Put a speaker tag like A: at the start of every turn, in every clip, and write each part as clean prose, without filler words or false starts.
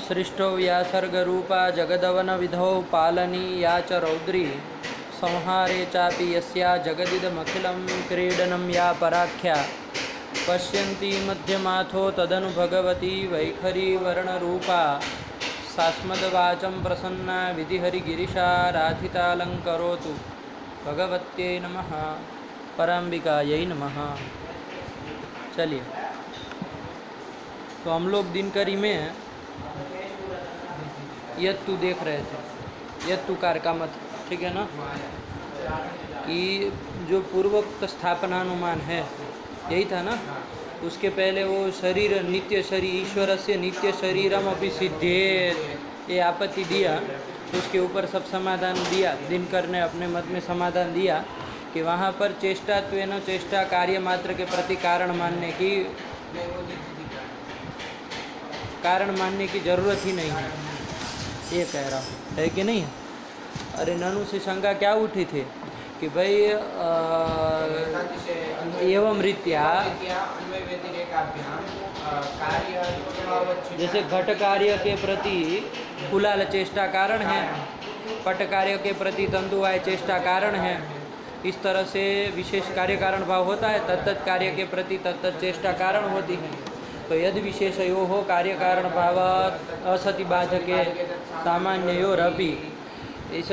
A: सृष्टो व्यासर्गरूपा जगदवनविधौ पालनी या च रौद्री संहारे चापि यस्या जगदिदमखिलं क्रीडनं या पराख्या पश्यन्ती मध्यमाथो तदनु भगवती वैखरी वर्णरूपा सास्मद्वाचं प्रसन्ना विधिहरिगिरिशा राधितालङ्करोतु भगवत्यै नमः। पराम्बिकायै नमः। चलिए, तो हम लोग दिनकरी में यत्तु देख रहे थे, यत्तु कार का मत, ठीक है ना, कि जो पूर्वोक्त स्थापनानुमान है यही था ना। उसके पहले वो शरीर नित्य शरीर ईश्वर से नित्य शरीरम अभी सिद्धेत ये आपत्ति दिया, उसके ऊपर सब समाधान दिया। दिनकर ने अपने मत में समाधान दिया कि वहाँ पर चेष्टात्वेन चेष्टा कार्य मात्र के प्रति कारण मानने की जरूरत ही नहीं है, ये कह रहा है कि नहीं। अरे ननु से शंका क्या उठी थी कि भाई एवं रीत्या जैसे घट कार्य के प्रति कुलाल चेष्टा कारण है, पट कार्य के प्रति तंतुवाय चेष्टा कारण है, इस तरह से विशेष कार्य कारण भाव होता है। तत्त कार्य के प्रति तत्त चेष्टा कारण होती है। तो यदि विशेषयो हो कार्य कारण भाव असति बाधके सामान्योरपि, इस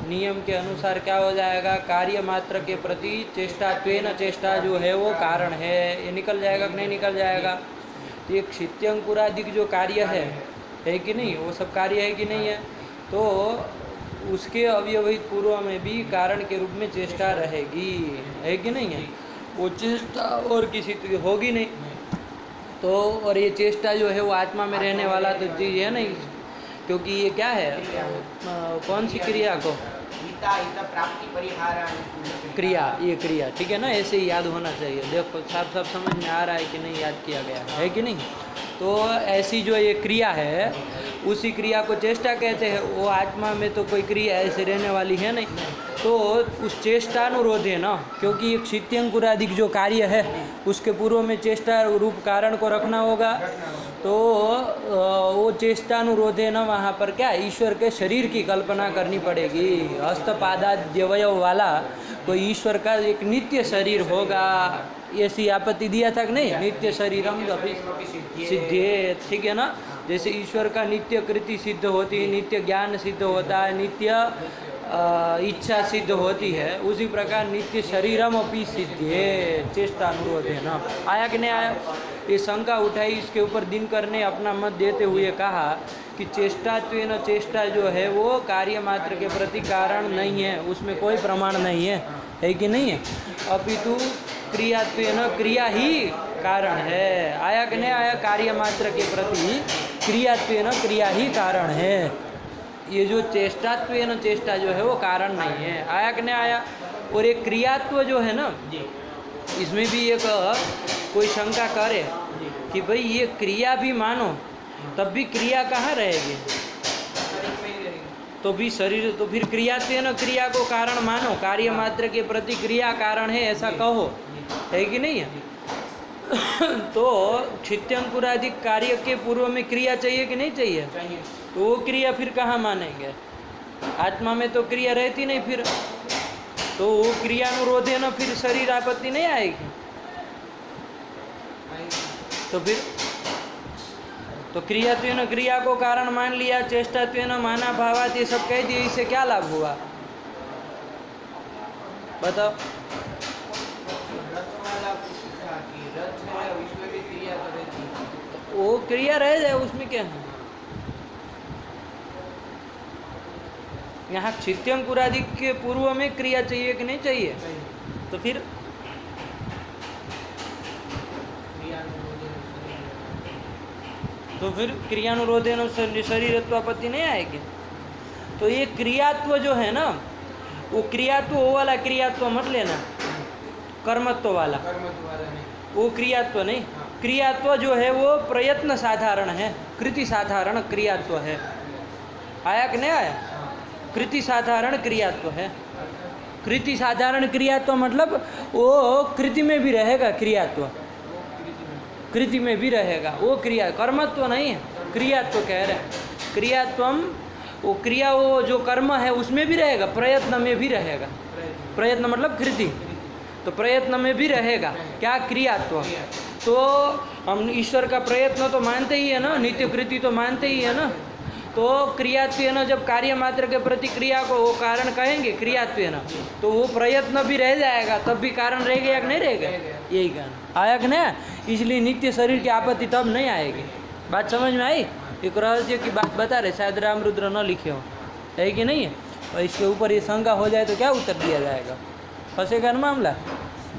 A: नियम के अनुसार क्या हो जाएगा, कार्य मात्र के प्रति चेष्टात्वेन चेष्टा जो है वो कारण है, ये निकल जाएगा कि नहीं निकल जाएगा। तो ये क्षित्यंकुरादिक जो कार्य है कि नहीं, वो सब कार्य है कि नहीं है, तो उसके अव्यवहित पूर्व में भी कारण के रूप में चेष्टा रहेगी, है कि नहीं है। वो चेष्टा और किसी की होगी नहीं, तो और ये चेष्टा जो है वो आत्मा में रहने वाला तो चीज़ है नहीं, क्योंकि ये क्या है, कौन सी क्रिया को क्रिया, ये क्रिया, ठीक है ना, ऐसे ही याद होना चाहिए। देखो साफ साफ समझ में आ रहा है कि नहीं, याद किया गया है कि नहीं। तो ऐसी जो ये क्रिया है उसी क्रिया को चेष्टा कहते हैं। वो आत्मा में तो कोई क्रिया ऐसे रहने वाली है नहीं, तो उस चेष्टानुरोध है ना, क्योंकि ये क्षित्यंकुरादिक जो कार्य है उसके पूर्व में चेष्टा रूप कारण को रखना होगा। तो वो चेष्टानुरोध है ना, वहाँ पर क्या ईश्वर के शरीर की कल्पना करनी पड़ेगी। हस्तपादाद्यवयव वाला कोई ईश्वर का एक नित्य शरीर होगा, ऐसी आपत्ति दिया था कि नहीं, नित्य शरीरम सिद्धे, ठीक है ना। जैसे ईश्वर का नित्य कृति सिद्ध होती है, नित्य ज्ञान सिद्ध होता है, नित्य इच्छा सिद्ध होती है, उसी प्रकार नित्य शरीरम अपनी सिद्धे चेष्टा अनुरोध है ना। आया कि नहीं आया, ये शंका उठाई। इसके ऊपर दिनकर ने अपना मत देते हुए कहा कि चेष्टात्वेन चेष्टा जो है वो कार्य मात्र के प्रति कारण नहीं है, उसमें कोई प्रमाण नहीं है कि नहीं है। अपितु क्रियात्वेन क्रिया ही कारण है। आया कि नहीं आया, कार्य मात्र के प्रति क्रियात्वेन क्रिया ही कारण है। ये जो चेष्टात्वेन चेष्टा जो है वो कारण नहीं है। आया कि नहीं आया। और एक क्रियात्व जो है ना, इसमें भी एक कोई शंका करे कि भाई ये क्रिया भी मानो तब भी क्रिया कहाँ रहेगी, तो भी शरीर, तो फिर क्रियात्वेन क्रिया को कारण मानो, कार्य मात्र के प्रति क्रिया कारण है ऐसा कहो, है कि नहीं है। तो क्षित्यंकुरादिक कार्य के पूर्व में क्रिया चाहिए कि नहीं चाहिए, तो वो क्रिया फिर कहाँ मानेंगे। आत्मा में तो क्रिया रहती नहीं, फिर तो वो क्रियानुरोध है ना, फिर शरीर आपत्ति नहीं आएगी। तो फिर तो क्रियात्वेन क्रिया को कारण मान लिया, चेष्टात्वेन माना भावात, ये सब कह दिए, इससे क्या लाभ हुआ बताओ। वो क्रिया रह जाए, उसमें क्या है। यहाँ क्षित्यंकुरादिक के पूर्व में क्रिया चाहिए कि नहीं चाहिए, तो फिर क्रियानुरोधेन शरीरत्वापत्ति नहीं आएगी। तो ये क्रियात्व जो है ना, वो क्रियात्व वो वाला क्रियात्व मत लेना, कर्मत्व वाला, वो क्रियात्व नहीं। क्रियात्व जो है वो प्रयत्न साधारण है, कृति साधारण क्रियात्व है। आया कि नहीं आया, कृति साधारण क्रियात्व है। कृति साधारण क्रियात्व मतलब वो कृति में भी रहेगा, क्रियात्व कृति में भी रहेगा, वो क्रिया कर्मत्व नहीं है। क्रियात्व कह रहे हैं। क्रियात्वम, वो क्रिया, वो जो कर्म है उसमें भी रहेगा, प्रयत्न में भी रहेगा। प्रयत्न मतलब कृति, तो प्रयत्न में भी रहेगा क्या? क्रियात्व। तो हम ईश्वर का प्रयत्न तो मानते ही है ना, नित्य कृति तो मानते ही है ना। तो क्रियात्व ना, जब कार्य मात्र के प्रति क्रिया को वो कारण कहेंगे क्रियात्व ना, तो वो प्रयत्न भी रह जाएगा, तब भी कारण रहेगा या नहीं रहेगा? यही कारण आया कि नहीं? इसलिए नित्य शरीर की आपत्ति तब नहीं आएगी। बात समझ में आई? एक रहस्य की बात बता रहे, शायद रामरुद्र न लिखे हो, है कि नहीं है? और इसके ऊपर ये शंका हो जाए तो क्या उत्तर दिया जाएगा? फंसेगा ना मामला।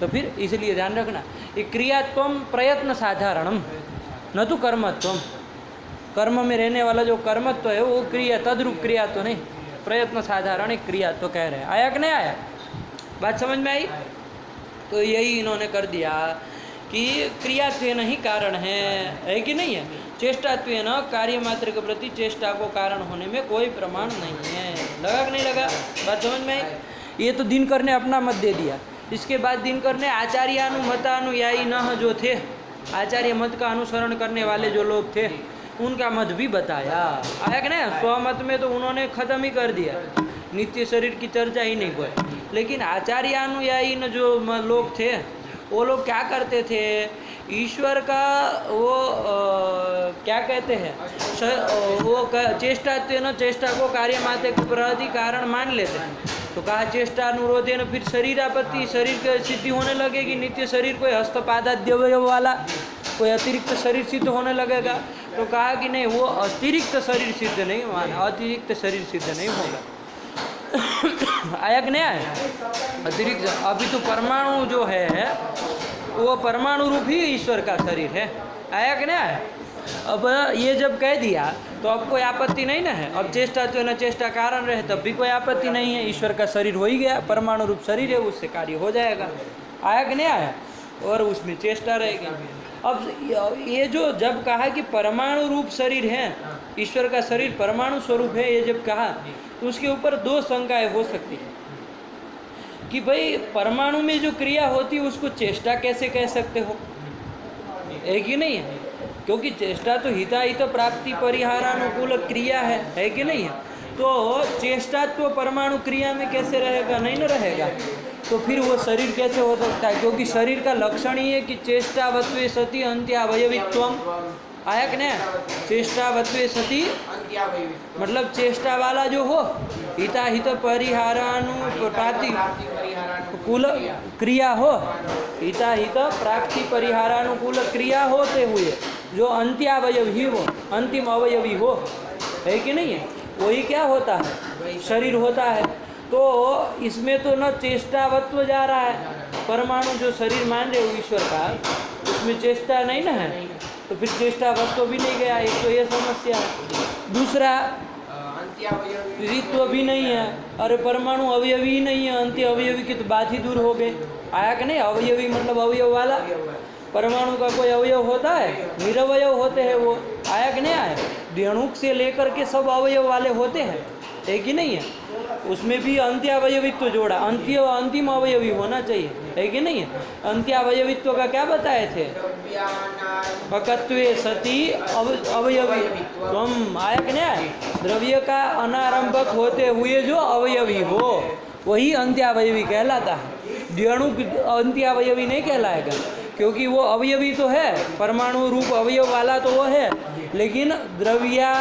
A: तो फिर इसलिए ध्यान रखना, ये क्रियात्वम प्रयत्न साधारणम न तो कर्मत्वम। कर्म में रहने वाला जो कर्मत्व है वो क्रिया, तद्रूप क्रिया तो नहीं, प्रयत्न साधारण एक क्रिया तो कह रहे हैं। आया कि नहीं आया? बात समझ में आई? तो यही इन्होंने कर दिया कि क्रियात्व नहीं कारण है कि नहीं है? चेष्टात्व न, कार्य मात्र के प्रति चेष्टा को कारण होने में कोई प्रमाण नहीं है। लगा कि नहीं लगा? बात समझ में आई? ये तो दिनकर ने अपना मत दे दिया। इसके बाद दिनकर ने आचार्यानुमतानुयायी न जो थे, आचार्य मत का अनुसरण करने वाले जो लोग थे, उनका मत भी बताया। आया कि नहीं? स्वमत में तो उन्होंने खत्म ही कर दिया, नित्य शरीर की चर्चा ही नहीं कोई। लेकिन आचार्यानुयायी न जो लोग थे, वो लोग क्या करते थे? ईश्वर का वो क्या कहते हैं, वो चेष्टात्व न, चेष्टा को कार्य मात्र के प्रति कारण मान लेते हैं। तो कहा चेष्टा अनुरोधे न, फिर शरीर आपत्ति, शरीर की सिद्धि होने लगेगी। नित्य शरीर कोई हस्तपादाद्यवयव वाला कोई अतिरिक्त शरीर सिद्ध होने लगेगा। तो कहा कि नहीं, वो अतिरिक्त शरीर सिद्ध नहीं माना, अतिरिक्त शरीर सिद्ध नहीं होगा। आया कि नहीं आया? अतिरिक्त, अभी तो परमाणु जो है वो परमाणु रूप ही ईश्वर का शरीर है। आया कि नहीं आया? अब ये जब कह दिया तो अब कोई आपत्ति नहीं ना है। अब चेष्टा तो न चेष्टा कारण रहे तब भी कोई आपत्ति नहीं है। ईश्वर का शरीर हो ही गया, परमाणु रूप शरीर है, उससे कार्य हो जाएगा। आया कि नहीं आया? और उसमें चेष्टा रहेगी। अब ये जो जब कहा कि परमाणु रूप शरीर है, ईश्वर का शरीर परमाणु स्वरूप है, ये जब कहा तो उसके ऊपर दो शंकाएं हो सकती है कि भाई परमाणु में जो क्रिया होती है उसको चेष्टा कैसे कह सकते हो? एक ही नहीं है, क्योंकि चेष्टा तो हिताहित प्राप्ति परिहारानुकूल क्रिया है कि नहीं है? तो चेष्टा तो परमाणु क्रिया में कैसे रहेगा? नहीं ना रहेगा। तो फिर वो शरीर कैसे हो सकता है? क्योंकि शरीर का लक्षण ही है कि चेष्टावत्वे सति अंत्यावयवित्वम। आया कि नहीं? चेष्टावत्वे सति मतलब चेष्टा वाला जो हो, हिताहित परिहारानुप्राप्ति कुल क्रिया हो, हिताहित प्राप्ति परिहारानुकूल क्रिया होते हुए जो अंत्यावयव ही हो, अंतिम अवयवी हो, है कि नहीं है? वही क्या होता है? शरीर होता है। तो इसमें तो न चेष्टावत्व जा रहा है, परमाणु जो शरीर मान रहे हो ईश्वर का, उसमें चेष्टा नहीं ना है, तो फिर चेष्टावत्व भी नहीं गया। एक तो ये समस्या है। दूसरा, ऋत्व भी नहीं है। अरे परमाणु अवयवी ही नहीं है, अंत्य अवयवी की तो बात ही दूर हो गई। आया कि नहीं? अवयवी मतलब अवयव वाला। परमाणु का कोई अवयव होता है? निरवयव होते हैं वो। आया कि नहीं आया? रेणुक से लेकर के सब अवयव वाले होते हैं, एक ही नहीं है? उसमें भी अंत्यावयवित्व जोड़ा, अंतिम अवयवी होना चाहिए, है कि नहीं है? अंत्यावयवित्व का क्या बताए थे? पकत्वे सती अवयवी। आया कि नहीं आया? द्रव्य का अनारंभक होते हुए जो अवयवी हो वही अंत्यावयवी कहलाता है। द्विअणुक अंत्यावयवी नहीं कहलाएगा, क्योंकि वो अवयवी तो है, परमाणु रूप अवयव वाला तो वो है, लेकिन द्रव्या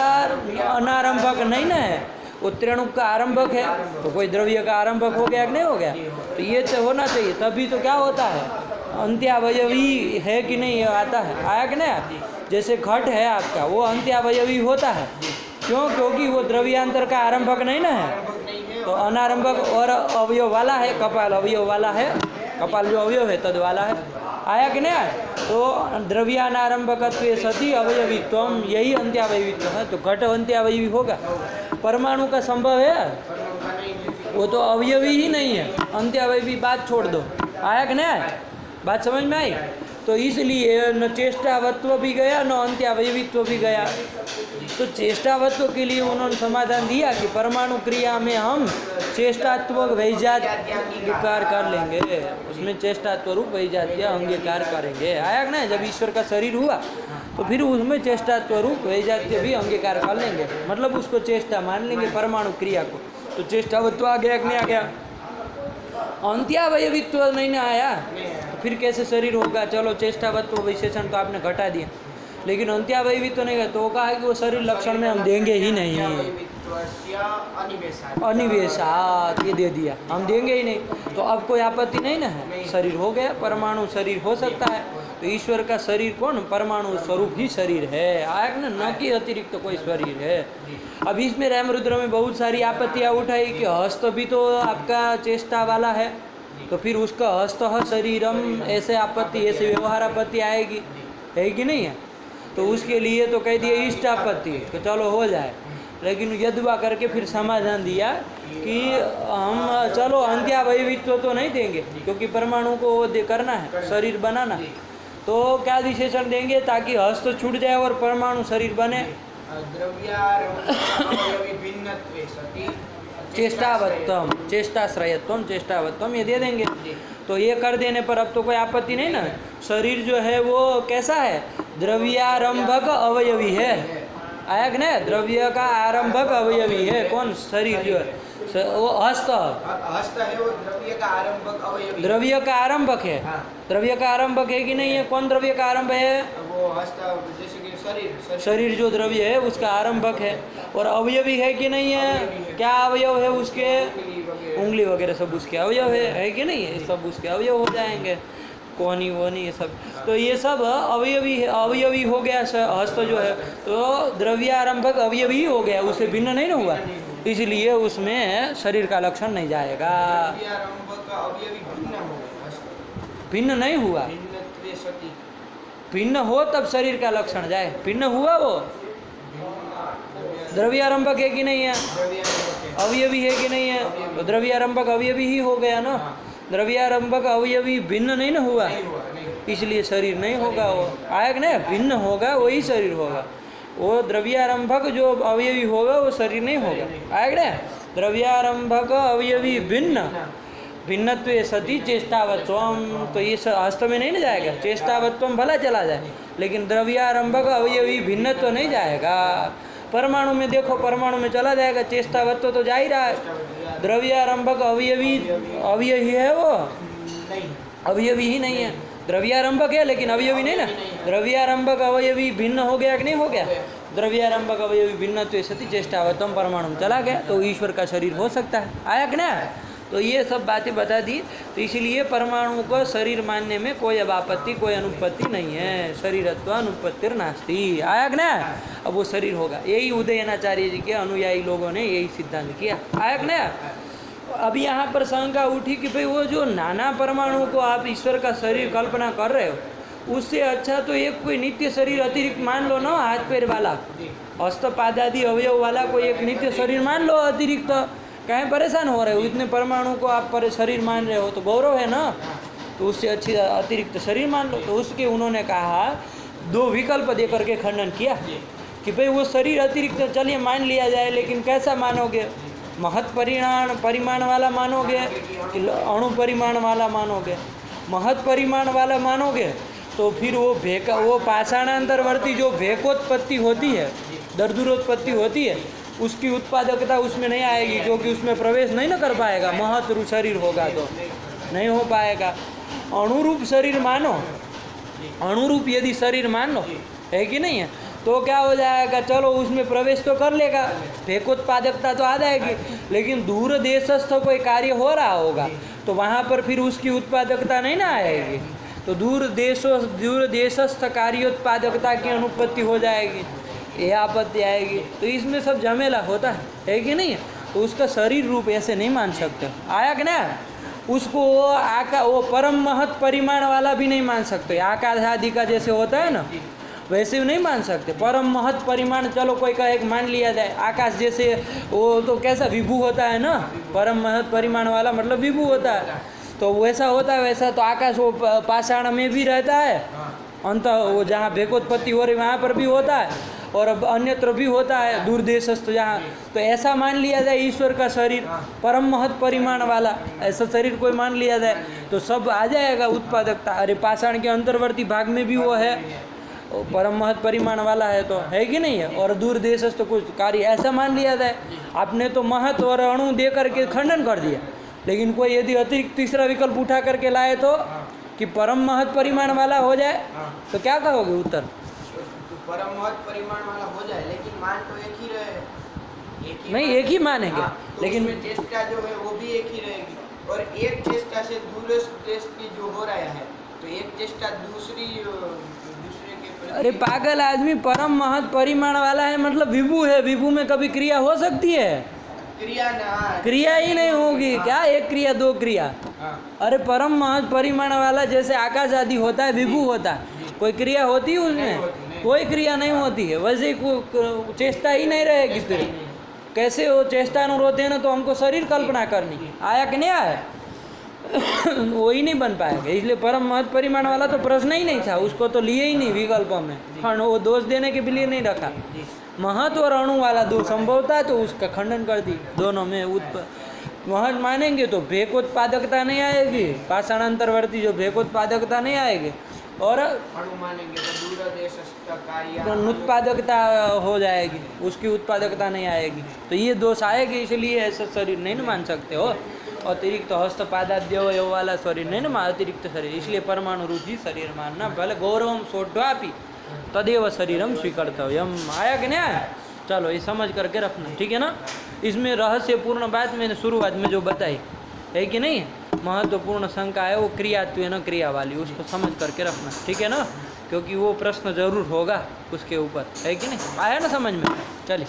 A: अनारंभक नहीं ना है, वो त्रिअणुक का आरंभक है। तो कोई द्रव्य का आरंभक हो गया कि नहीं हो गया? तो ये तो होना चाहिए, तभी तो क्या होता है? अंत्यावयवी है कि नहीं, ये आता है। आया कि नहीं? जैसे घट है आपका, वो अंत्यावयवी होता है। क्यों? क्योंकि वो द्रव्यांतर का आरंभक नहीं ना है, तो अनारंभक और अवयव वाला है। कपाल अवयव वाला है, कपाल जो अवयव है तद वाला है। आया कि नहीं? तो द्रव्यानारंभकत्वे सति अवयवित्वम, यही अंत्यावयवित्व है। तो घट अंत्यावयवी होगा। परमाणु का संभव है? वो तो अवयवी ही नहीं है, अंत्यावयवी बात छोड़ दो। आया कि नहीं? बात समझ में आई? तो इसलिए न चेष्टावत्व भी गया, न अंत्यावयवित्व भी गया। तो चेष्टावत्व के लिए उन्होंने समाधान दिया कि परमाणु क्रिया में हम चेष्टात्व वैजात्य अंगीकार कर लेंगे, उसमें चेष्टात्व रूप वैजात्य अंगीकार करेंगे। आया कि नहीं? जब ईश्वर का शरीर हुआ तो फिर उसमें चेष्टा स्वरूप वैजात्य भी अंगीकार कर लेंगे, मतलब उसको चेष्टा मान लेंगे परमाणु क्रिया को। तो चेष्टावत्व आ गया कि नहीं आ गया? अंत्यावयवित्व नहीं ना आया, तो फिर कैसे शरीर होगा? चलो चेष्टावत्व विशेषण तो आपने घटा दिया, लेकिन अंत्यावयवित्व नहीं गया तो कहा कि वो शरीर लक्षण में हम देंगे ही नहीं, अनिवेशात ये दे दिया, हम देंगे ही नहीं। तो अब कोई आपत्ति नहीं ना है, शरीर हो गया, परमाणु शरीर हो सकता है। तो ईश्वर का शरीर कौन? परमाणु स्वरूप ही शरीर है, आया ना, न कि अतिरिक्त तो कोई शरीर है। अब इसमें रामरुद्र में बहुत सारी आपत्तियाँ उठाई कि हस्त भी तो आपका चेष्टा वाला है, तो फिर उसका हस्त शरीरम ऐसे आपत्ति, ऐसे व्यवहार आपत्ति आएगी, है कि नहीं है? तो उसके लिए तो कह दिया इष्ट आपत्ति, तो चलो हो जाए। लेकिन यद्वा करके फिर समाधान दिया कि हम चलो अंत्यावयवित्व तो नहीं देंगे, क्योंकि परमाणु को वो करना है, शरीर बनाना, तो क्या विशेषण देंगे ताकि हस्त छूट जाए और परमाणु शरीर बने? चेष्टावत्तम, चेष्टाश्रयत्वम, चेष्टावत्तम ये दे देंगे। तो ये कर देने पर अब तो कोई आपत्ति नहीं ना। शरीर जो है वो कैसा है? द्रव्यारंभक अवयवी है, आया कि नहीं? द्रव्य का आरंभक अवयवी है कौन? शरीर जो है वो हस्त
B: है, वो द्रव्य का आरंभक अवयवी,
A: द्रव्य का आरंभक है।
B: हाँ।
A: द्रव्य का आरंभक है कि नहीं है? कौन द्रव्य का आरंभ है?
B: वो हस्त, जैसे कि
A: शरीर जो द्रव्य है उसका आरंभक है। और अवयवी है कि नहीं है? क्या अवयव है उसके? उंगली वगैरह सब उसके अवयव है कि नहीं है? सब उसके अवयव हो जाएंगे, कोहनी वोनी ये सब। तो ये सब अवयवी हो गया हस्त जो है, तो द्रव्यारंभक अवयवी हो गया, उससे भिन्न नहीं ना हुआ, इसलिए उसमें शरीर का लक्षण नहीं जाएगा। भिन्न नहीं हुआ, भिन्न हो तब शरीर का लक्षण जाए। भिन्न हुआ वो द्रव्यारंभक है कि नहीं है? अवयवी है कि नहीं है? तो द्रव्यारंभक अवयवी ही हो गया ना। द्रव्यारंभक अवयवी भिन्न नहीं ना हुआ, इसलिए शरीर नहीं होगा। वो आया कि नहीं? भिन्न होगा वही शरीर होगा। वो द्रव्यारंभक जो अवयवी होगा वो शरीर नहीं होगा, आया कि नहीं? द्रव्यारंभक अवयवी भिन्न, भिन्नत्व सती चेष्टावत्वम, तो ये हस्त में नहीं ना जाएगा। चेष्टावत्वम भला चला जाए, लेकिन द्रव्यारंभक अवयवी भिन्नत्व नहीं जाएगा। परमाणु में देखो, परमाणु में चला जाएगा, चेष्टावत्व तो जा ही रहा है। द्रव्यारंभक अवयवी अवयवी है वो, अवयवी ही नहीं है। द्रव्यारंभक है लेकिन अवयवी नहीं ना। द्रव्यारंभक अवयवी भिन्न हो गया कि नहीं हो गया? द्रव्यारंभक अवयवी भिन्नत्व सती चेष्टावत्वम, परमाणु में चला गया तो ईश्वर का शरीर हो सकता है, आया कि ना? तो ये सब बातें बता दी। तो इसलिए परमाणु को शरीर मानने में कोई अब आपत्ति, कोई अनुपत्ति नहीं है। शरीरत्व अनुपत्तिर नास्ति, आया कि ना? अब वो शरीर होगा। यही उदयनाचार्य जी के अनुयायी लोगों ने यही सिद्धांत किया, आया कि ना? अब यहाँ पर शंका उठी कि भाई वो जो नाना परमाणु को आप ईश्वर का शरीर कल्पना कर रहे हो, उससे अच्छा तो एक कोई नित्य शरीर अतिरिक्त मान लो ना, हाथ पैर वाला, हस्तपादादि अवयव वाला कोई एक नित्य शरीर मान लो अतिरिक्त। कहीं परेशान हो रहे हो? इतने परमाणु को आप पर शरीर मान रहे हो तो गौरव है ना, तो उससे अच्छी अतिरिक्त शरीर मान लो। तो उसके उन्होंने कहा, दो विकल्प दे करके खंडन किया कि भाई वो शरीर अतिरिक्त चलिए मान लिया जाए, लेकिन कैसा मानोगे? महत परिमाण वाला मानोगे कि अणु परिमाण वाला मानोगे? महत परिमाण वाला मानोगे तो फिर वो पाषाणांतरवर्ती जो भेकोत्पत्ति होती है, दर्दुरोत्पत्ति होती है, उसकी उत्पादकता उसमें नहीं आएगी, क्योंकि उसमें प्रवेश नहीं ना कर पाएगा। महत शरीर होगा तो नहीं हो पाएगा। अणुरूप शरीर मानो, अणुरूप यदि शरीर मान लो, है कि नहीं है, तो क्या हो जाएगा? चलो उसमें प्रवेश तो कर लेगा, भेकोत्पादकता तो आ जाएगी, लेकिन दूर देशस्थ कोई कार्य हो रहा होगा तो वहाँ पर फिर उसकी उत्पादकता नहीं ना आएगी। तो दूर देशस्थ कार्योत्पादकता की अनुपत्ति हो जाएगी, ये आपत्ति आएगी। तो इसमें सब झमेला होता है कि नहीं? तो उसका शरीर रूप ऐसे नहीं मान सकते, आया कि ना? उसको वो परम महत परिमाण वाला भी नहीं मान सकते। आकाश आदि का जैसे होता है ना, वैसे भी नहीं मान सकते। परम महत परिमाण चलो कोई का एक मान लिया जाए, आकाश जैसे वो तो कैसा विभू होता है ना, परम महत परिमाण वाला मतलब विभू होता है, तो वैसा होता है। वैसा तो आकाश वो पाषाण में भी रहता है, अंत वो जहाँ भेकोत्पत्ति हो रही वहाँ पर भी होता है, और अब अन्यत्र भी होता है दूर देशस्थ जहाँ। तो ऐसा मान लिया जाए ईश्वर का शरीर परम महत परिमाण वाला, ऐसा शरीर कोई मान लिया जाए तो सब आ जाएगा उत्पादकता। अरे पाषाण के अंतर्वर्ती भाग में भी वो है, वो परम महत परिमाण वाला है तो है कि नहीं है। और दूर देश तो कुछ कार्य ऐसा मान लिया जाए। आपने तो महत और अणु दे करके खंडन कर दिया, लेकिन कोई यदि अतिरिक्त तीसरा विकल्प उठा करके लाए तो कि परम महत परिमाण वाला हो जाए, तो क्या कहोगे उत्तर?
B: तो परम महत परिमाण वाला हो जाए, लेकिन मान तो एक ही रहे।
A: नहीं, एक ही मानेंगे,
B: तो
A: लेकिन
B: उसमें चेष्टा जो है वो भी एक ही रहेगी। और एक चेष्टा से दूरस्थ देश की जो हो रहा है, तो एक चेष्टा दूसरे के प्रति-
A: अरे पागल आदमी, परम महत परिमाण वाला है मतलब विभु है। विभु में कभी क्रिया हो सकती है?
B: क्रिया ना,
A: क्रिया ही नहीं होगी। क्या एक क्रिया दो क्रिया?
B: हाँ,
A: अरे परम महत परिमाण वाला जैसे आकाश आदि होता है, विभु होता है, कोई क्रिया होती है
B: नहीं
A: उसमें?
B: होती, नहीं।
A: कोई क्रिया नहीं होती है। वैसे ही चेष्टा ही नहीं रहेगी।
B: चेष्टा ही
A: फिर
B: नहीं।
A: कैसे वो चेष्टा अनुरोध है ना, तो हमको शरीर कल्पना करनी आया कि नहीं आया? वो ही नहीं बन पाएगा। इसलिए परम महत परिमाण वाला तो प्रश्न ही नहीं था, उसको तो लिए ही नहीं विकल्पों में। खंड वो दोष देने के लिए नहीं रखा। महत और अणु वाला दो संभवता है तो उसका खंडन कर दी। दोनों में महत मानेंगे तो भेकोत्पादकता नहीं आएगी, पाषाणांतरवर्ती जो भेकोत्पादकता नहीं आएगी, और
B: अणु मानेंगे तो दूरदेशस्थ कार्य
A: उत्पादकता हो जाएगी, उसकी उत्पादकता नहीं आएगी। तो ये दोष आएगी, इसलिए ऐसा शरीर नहीं ना मान सकते हो। अतिरिक्त हस्तपादाद्य वाला शरीर नहीं ना, अतिरिक्त शरीर, इसलिए परमाणु रूप ही शरीर मानना। भले गौरवम सोढ़ापी तदेव शरीरम स्वीकर्तव्यम। आया कि नहीं आया? चलो ये समझ करके रखना, ठीक है ना। इसमें रहस्यपूर्ण बात मैंने शुरुआत में जो बताई है कि नहीं, महत्वपूर्ण शंका है वो क्रियात्व न क्रिया वाली, उसको समझ करके रखना, ठीक है ना, क्योंकि वो प्रश्न जरूर होगा उसके ऊपर, है कि नहीं। आया ना समझ में? चलिए,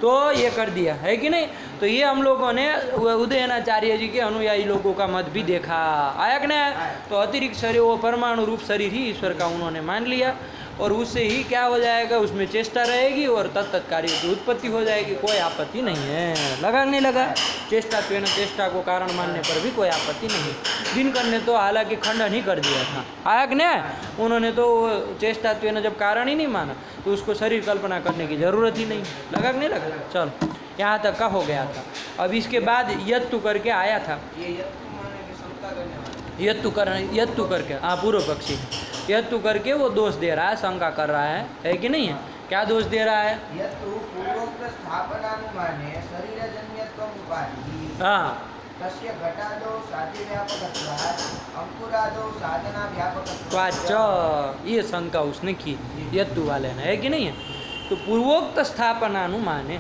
A: तो ये कर दिया है कि नहीं। तो ये हम लोगों ने उदयनाचार्य जी के अनुयायी लोगों का मत भी देखा। आया कि नहीं? तो अतिरिक्त शरीर वो परमाणु रूप शरीर ही ईश्वर का उन्होंने मान लिया, और उससे ही क्या हो जाएगा, उसमें चेष्टा रहेगी और तत्त कार्य की उत्पत्ति हो जाएगी। कोई आपत्ति नहीं है। लगा नहीं लगा? चेष्टा तो चेष्टा को कारण मानने पर भी कोई आपत्ति नहीं। दिनकर ने तो हालांकि खंडन ही कर दिया था। आया कि नहीं? उन्होंने तो चेष्टा जब कारण ही नहीं माना तो उसको शरीर कल्पना करने की जरूरत ही नहीं। लगा कि नहीं लगा? चलो, यहाँ तक का हो गया था। अब इसके बाद यत्तु करके आया था।
B: ये यत्तु माने की समता करने वाला।
A: यत्तु करके, हाँ, पूर्व पक्षी यत्तु करके वो दोष दे रहा है, शंका कर रहा है कि नहीं है? क्या दोष दे रहा है?
B: यत्तु पूर्वोक्त स्थापनानुमाने शरीरजन्यत्वम् उपाधिः।
A: हाँ,
B: तस्य घटादौ साध्यव्यापकत्वात् अंकुरादौ साधनाव्यापकत्वात्।
A: वाच, ये शंका उसने की यत्तु वाले ने, है कि नहीं है? तो पूर्वोक्त स्थापनानुमान है,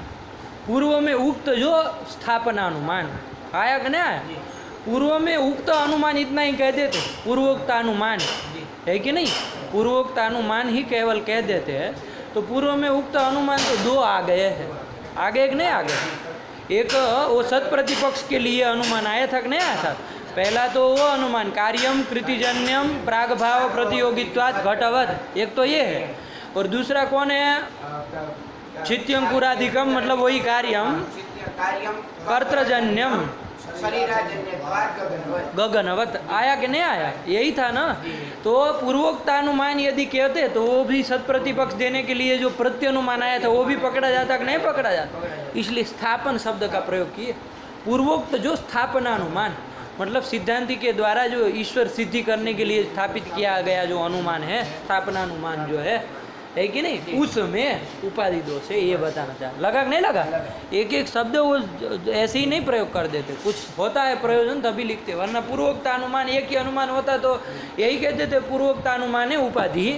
A: पूर्व में उक्त जो स्थापनानुमान आया कि नहीं आया? पूर्व में उक्त अनुमान इतना ही कह देते, पूर्वोक्त अनुमान, है कि नहीं? पूर्वोक्त अनुमान ही केवल कह देते हैं। तो पूर्व में उक्त अनुमान तो दो आ गए हैं। आगे एक नहीं आ गए? एक वो सत प्रतिपक्ष के लिए अनुमान आया था कि नहीं आया था? पहला तो वो अनुमान कार्यम कृतिजन्यम प्रागभाव प्रतियोगित्वात् घटवद, एक तो ये है। और दूसरा कौन है? छित्यंकुराधिकम, मतलब वही कार्यम कर्तृजन्यम
B: शरीराजन्यत्वात् गगनवत्।
A: गगनवत। आया कि नहीं आया? यही था ना। तो पूर्वोक्तानुमान यदि कहते तो वो भी सत प्रतिपक्ष देने के लिए जो प्रत्यनुमान आया था वो भी पकड़ा जाता कि नहीं पकड़ा जाता? इसलिए स्थापन शब्द का प्रयोग किए। पूर्वोक्त जो स्थापनानुमान, मतलब सिद्धांति के द्वारा जो ईश्वर सिद्धि करने के लिए स्थापित किया गया जो अनुमान है, स्थापनानुमान जो है कि नहीं, उसमें उपाधि दोष है, ये बताना चाह। लगा कि नहीं लगा? एक एक शब्द वो ऐसे ही नहीं प्रयोग कर देते, कुछ होता है प्रयोजन तभी लिखते, वरना पूर्वोक्त अनुमान एक ही अनुमान होता तो यही कहते थे पूर्वोक्त अनुमान है उपाधि,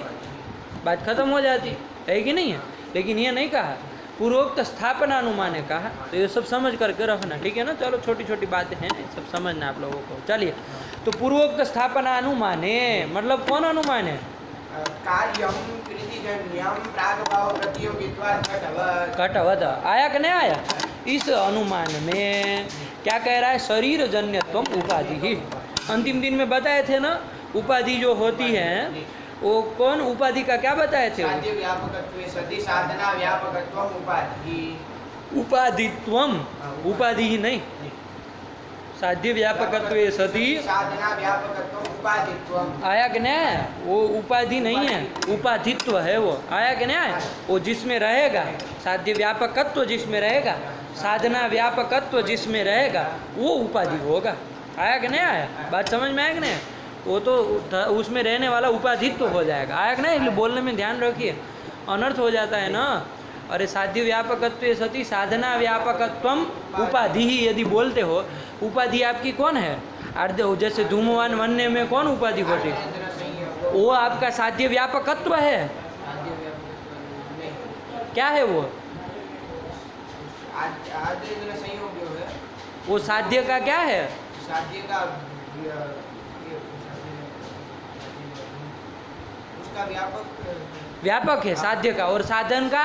A: बात खत्म हो जाती, है कि नहीं है? लेकिन ये नहीं कहा, पूर्वोक्त स्थापना अनुमान है कहा। तो ये सब समझ करके रखना, ठीक है ना। चलो, छोटी छोटी बातें हैं, सब समझना आप लोगों को। चलिए, तो पूर्वोक्त स्थापना अनुमान है मतलब कौन अनुमान है?
B: कार्यम कृतिजन्यम प्रागभाव प्रतियोगित्वात् घटवत्।
A: घटवत् आया कि नहीं आया? इस अनुमान में क्या कह रहा है? शरीर जन्यत्वम उपाधि ही। अंतिम दिन में बताए थे ना, उपाधि जो होती है वो कौन उपाधि का क्या बताए थे?
B: साध्य व्यापकत्वे सति साधना व्यापकत्वम् उपाधि।
A: उपाधित्वम, उपाधि ही नहीं, साध्य व्यापकत्वे सति
B: साधना व्यापकत्वम् उपाधित्वम्।
A: आया कि नहीं? वो उपाधि नहीं है, उपाधित्व है वो। आया कि नहीं आया? वो जिसमें रहेगा, साध्य व्यापकत्व जिसमें रहेगा, साधना व्यापकत्व जिसमें रहेगा, वो उपाधि होगा। आया कि नहीं आया? बात समझ में आया कि नहीं? वो तो उसमें रहने वाला उपाधित्व तो हो जाएगा। आया कि नहीं? इसलिए बोलने में ध्यान रखिए, अनर्थ हो जाता है ना। अरे साध्य व्यापकत्व सती साधना व्यापकत्वम उपाधि ही यदि बोलते हो, उपाधि आपकी कौन है? अर्ध जैसे धूमवान वन्य में कौन उपाधि होती है? वो आपका साध्य व्यापकत्व है। क्या है वो?
B: संयोग है
A: वो साध्य का क्या है?
B: साध्य का उसका
A: व्यापक है साध्य का, और साधन का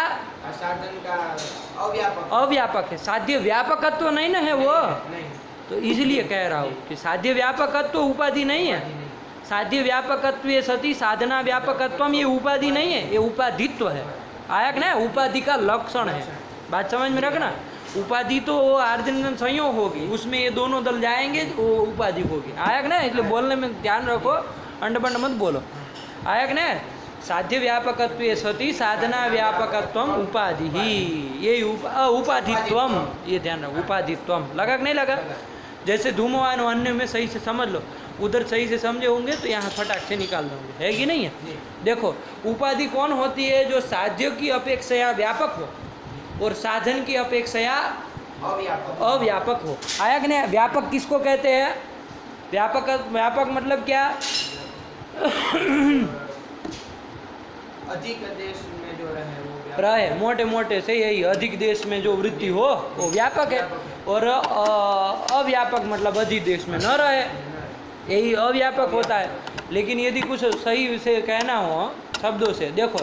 B: अव्यापक
A: अव्यापक है। साध्य व्यापकत्व नहीं ना है वो,
B: नहीं
A: तो इसलिए कह रहा हूँ कि साध्य व्यापकत्व उपाधि नहीं है। साध्य व्यापकत्व ये सती साधना व्यापकत्व ये उपाधि नहीं है, ये उपाधित्व है। आया कि नहीं? उपाधि का लक्षण है। बात समझ में रखना। उपाधि तो वो आर्धनिधन संयोग होगी, उसमें ये दोनों दल जाएंगे, वो उपाधि होगी। आया कि नहीं? इसलिए बोलने में ध्यान रखो, अंडबंड मत बोलो। आया कि नहीं? साध्य व्यापकत्व ये सती साधना व्यापकत्वम उपाधि ही, ये उपाधित्वम, ये ध्यान रखो, उपाधित्वम। लगा कि नहीं लगा? जैसे धूमवान अन्य में सही से समझ लो, उधर सही से समझे होंगे तो यहाँ फटाक से निकाल दोगे, है कि नहीं है? देखो, उपाधि कौन होती है? जो साध्य की अपेक्षा व्यापक हो और साधन की अपेक्षा अव्यापक हो। आया कि नहीं? व्यापक किसको कहते हैं? व्यापक मतलब क्या?
B: अधिक देश में जो रहे वो
A: रहे मोटे मोटे से यही, अधिक देश में जो वृत्ति हो वो व्यापक है, और अव्यापक मतलब अधिक देश में न रहे, यही अव्यापक होता है। लेकिन यदि कुछ सही से कहना हो शब्दों से, देखो,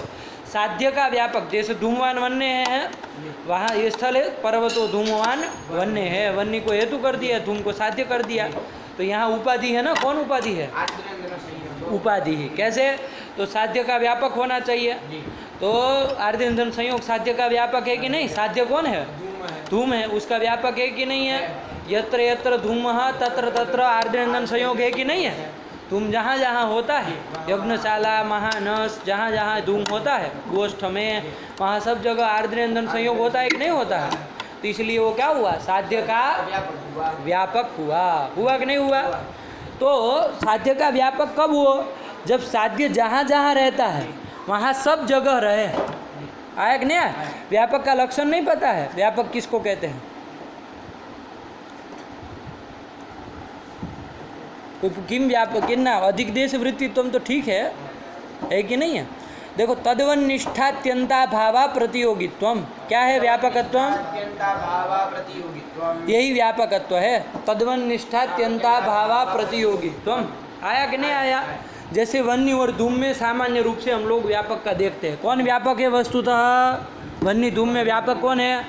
A: साध्य का व्यापक जैसे धूमवान वन्य है, वहाँ ये स्थल है, पर्वतो धूमवान वन्य है, वन्य को हेतु कर दिया, धूम को साध्य कर दिया, तो यहाँ उपाधि है ना। कौन उपाधि है? उपाधि ही। कैसे? तो साध्य का व्यापक होना चाहिए। तो आर्धनिधन संयोग साध्य का व्यापक है कि नहीं? साध्य कौन है? धूम है, उसका व्यापक है कि नहीं है? यत्र यत्र धूमः तत्र तत्र आर्धनिधन संयोग है कि नहीं है? धूम जहाँ जहाँ होता है, यज्ञशाला महानस जहाँ जहाँ धूम होता है, गोष्ठ में, वहाँ सब जगह आर्धनिधन संयोग होता है कि नहीं होता है? तो इसलिए वो क्या हुआ? साध्य का व्यापक हुआ कि नहीं हुआ? तो साध्य का व्यापक कब हुआ? जब साध्य जहाँ जहाँ रहता है वहाँ सब जगह रहे। आया कि नहीं? व्यापक का लक्षण नहीं पता है? व्यापक किसको कहते हैं? किम व्यापक किन्ना अधिक देश वृत्ति तुम तो ठीक है कि नहीं है? देखो, तद्वन्निष्ठात्यंता भावा प्रतियोगित्वम। क्या है व्यापकत्व? यही व्यापकत्व है, तद्वन्निष्ठात्यंता भावा प्रतियोगित्वम। आया कि नहीं आया? जैसे वन्य और धूम में सामान्य रूप से हम लोग व्यापक का देखते हैं। कौन व्यापक है वस्तुतः? वन्य धूम में व्यापक कौन है?